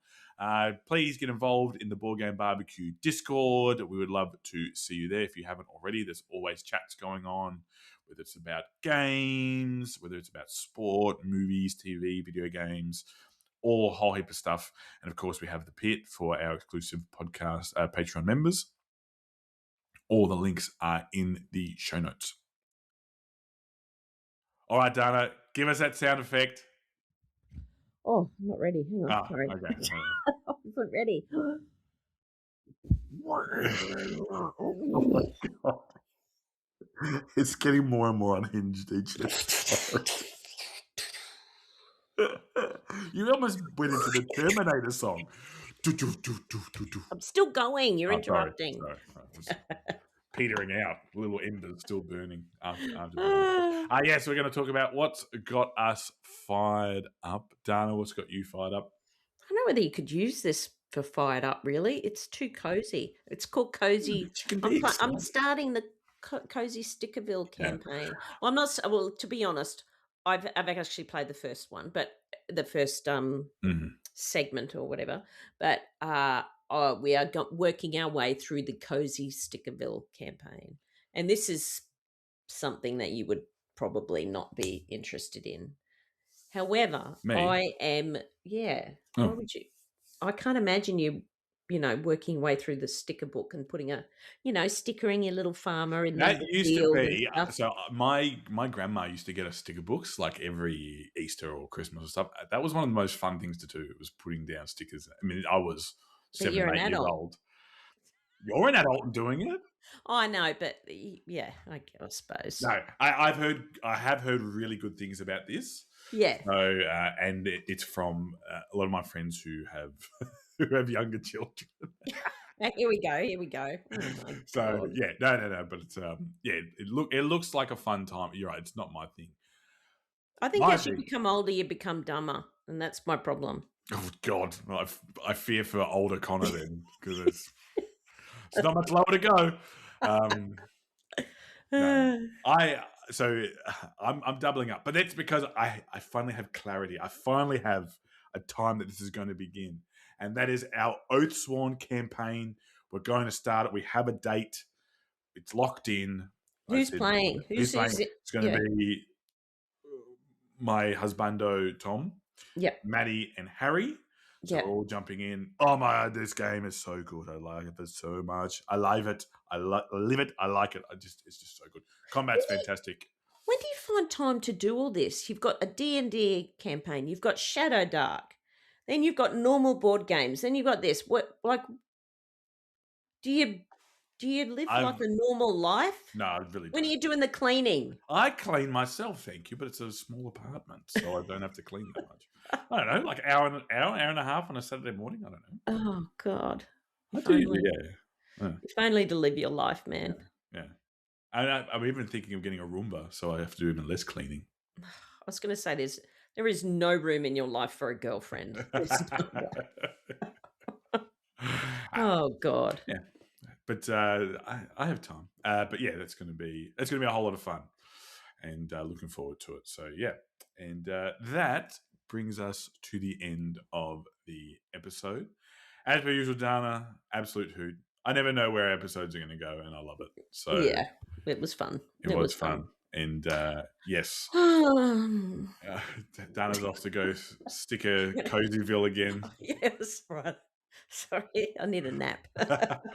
Please get involved in the Board Game Barbecue Discord. We would love to see you there if you haven't already. There's always chats going on, whether it's about games, whether it's about sport, movies, TV, video games, all a whole heap of stuff. And of course, we have the pit for our exclusive podcast Patreon members. All the links are in the show notes. All right, Dana, give us that sound effect. Oh, I'm not ready. Hang on. Sorry. Okay. I wasn't ready. Oh my God. It's getting more and more unhinged each episode. You almost went into the Terminator song. I'm still going. You're interrupting. Sorry. Just petering out. Little embers still burning. So we're going to talk about what's got us fired up. Dana, what's got you fired up? I don't know whether you could use this for fired up, really. It's too cozy. It's called Cozy. I'm starting the Cozy Stickerville campaign. Well, I'm not. Well, to be honest, I've actually played the first one, but the first segment or whatever. But we are working our way through the Cozy Stickerville campaign, and this is something that you would probably not be interested in. However, I am. Yeah. Why would you? I can't imagine you working your way through the sticker book and putting stickering your little farmer in that used to be. So my grandma used to get us sticker books like every Easter or Christmas or stuff. That was one of the most fun things to do. It was putting down stickers. I mean, I was 7 or 8 years old. You're an adult and doing it? I know, but yeah, I suppose. No, I have heard really good things about this. Yeah. So, and it's from a lot of my friends who have who have younger children. Here we go. Oh my So God. yeah, no, but it's it looks like a fun time. You're right, it's not my thing. I think My as you thing. become older, you become dumber, and that's my problem. Oh God, I fear for older Conor then because it's not much lower to go. No, I'm doubling up, but that's because I finally have clarity. I finally have a time that this is going to begin, and that is our Oathsworn campaign. We're going to start it. We have a date. It's locked in. Who's playing? Who's playing? It? It's going to be my husbando Tom, Maddie, and Harry. So we're all jumping in. Oh my God, this game is so good. I like it so much. I love it. I live it. I like it. It's just so good. Combat's fantastic. When do you find time to do all this? You've got a D&D campaign. You've got Shadow Dark. Then you've got normal board games. Then you've got this. What, like, do you live like a normal life? No, I really don't. When are you doing the cleaning? I clean myself, thank you, but it's a small apartment, so I don't have to clean that much. I don't know, like hour and a half on a Saturday morning. I don't know. Oh God! If only to live your life, man. Yeah. I'm even thinking of getting a Roomba, so I have to do even less cleaning. I was going to say there is no room in your life for a girlfriend. Oh God! Yeah. But I have time. But yeah, that's going to be a whole lot of fun, and looking forward to it. So yeah, and that brings us to the end of the episode. As per usual, Dana, absolute hoot. I never know where episodes are going to go, and I love it. So yeah, it was fun. It was fun. And yes, Dana's off to go stick a Cozyville again. Yes, right. Sorry, I need a nap.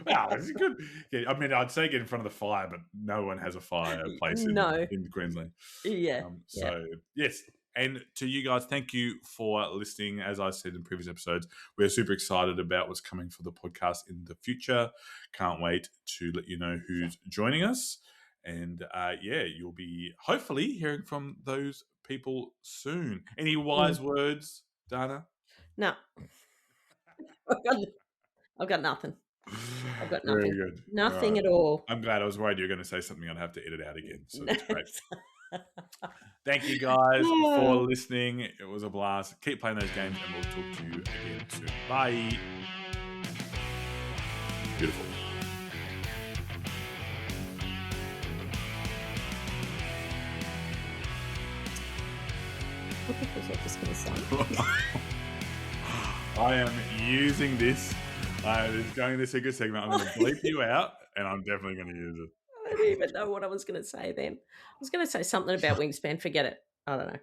Wow, this is good. Yeah, I mean, I'd say get in front of the fire, but no one has a fireplace in Queensland. Yeah. Yes. And to you guys, thank you for listening. As I said in previous episodes, we're super excited about what's coming for the podcast in the future. Can't wait to let you know who's joining us. And you'll be hopefully hearing from those people soon. Any wise words, Dana? No. I've got nothing. I've got nothing. Very good. Nothing at all. I'm glad. I was worried you were going to say something I'd have to edit out again. So that's great. Thank you guys for listening. It was a blast. Keep playing those games and we'll talk to you again soon. Bye. Beautiful. What was I just going to say? I am using this. It's going to secret segment. I'm going to bleep you out, and I'm definitely going to use it. I don't even know what I was going to say then. I was going to say something about Wingspan. Forget it. I don't know.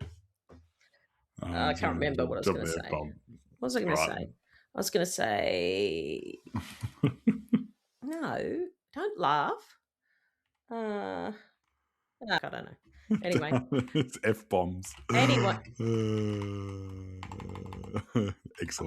I can't remember what I was going to say. What was I going to say? I was going to say... No, don't laugh. I don't know. Anyway. It's F-bombs. Anyway. Excellent.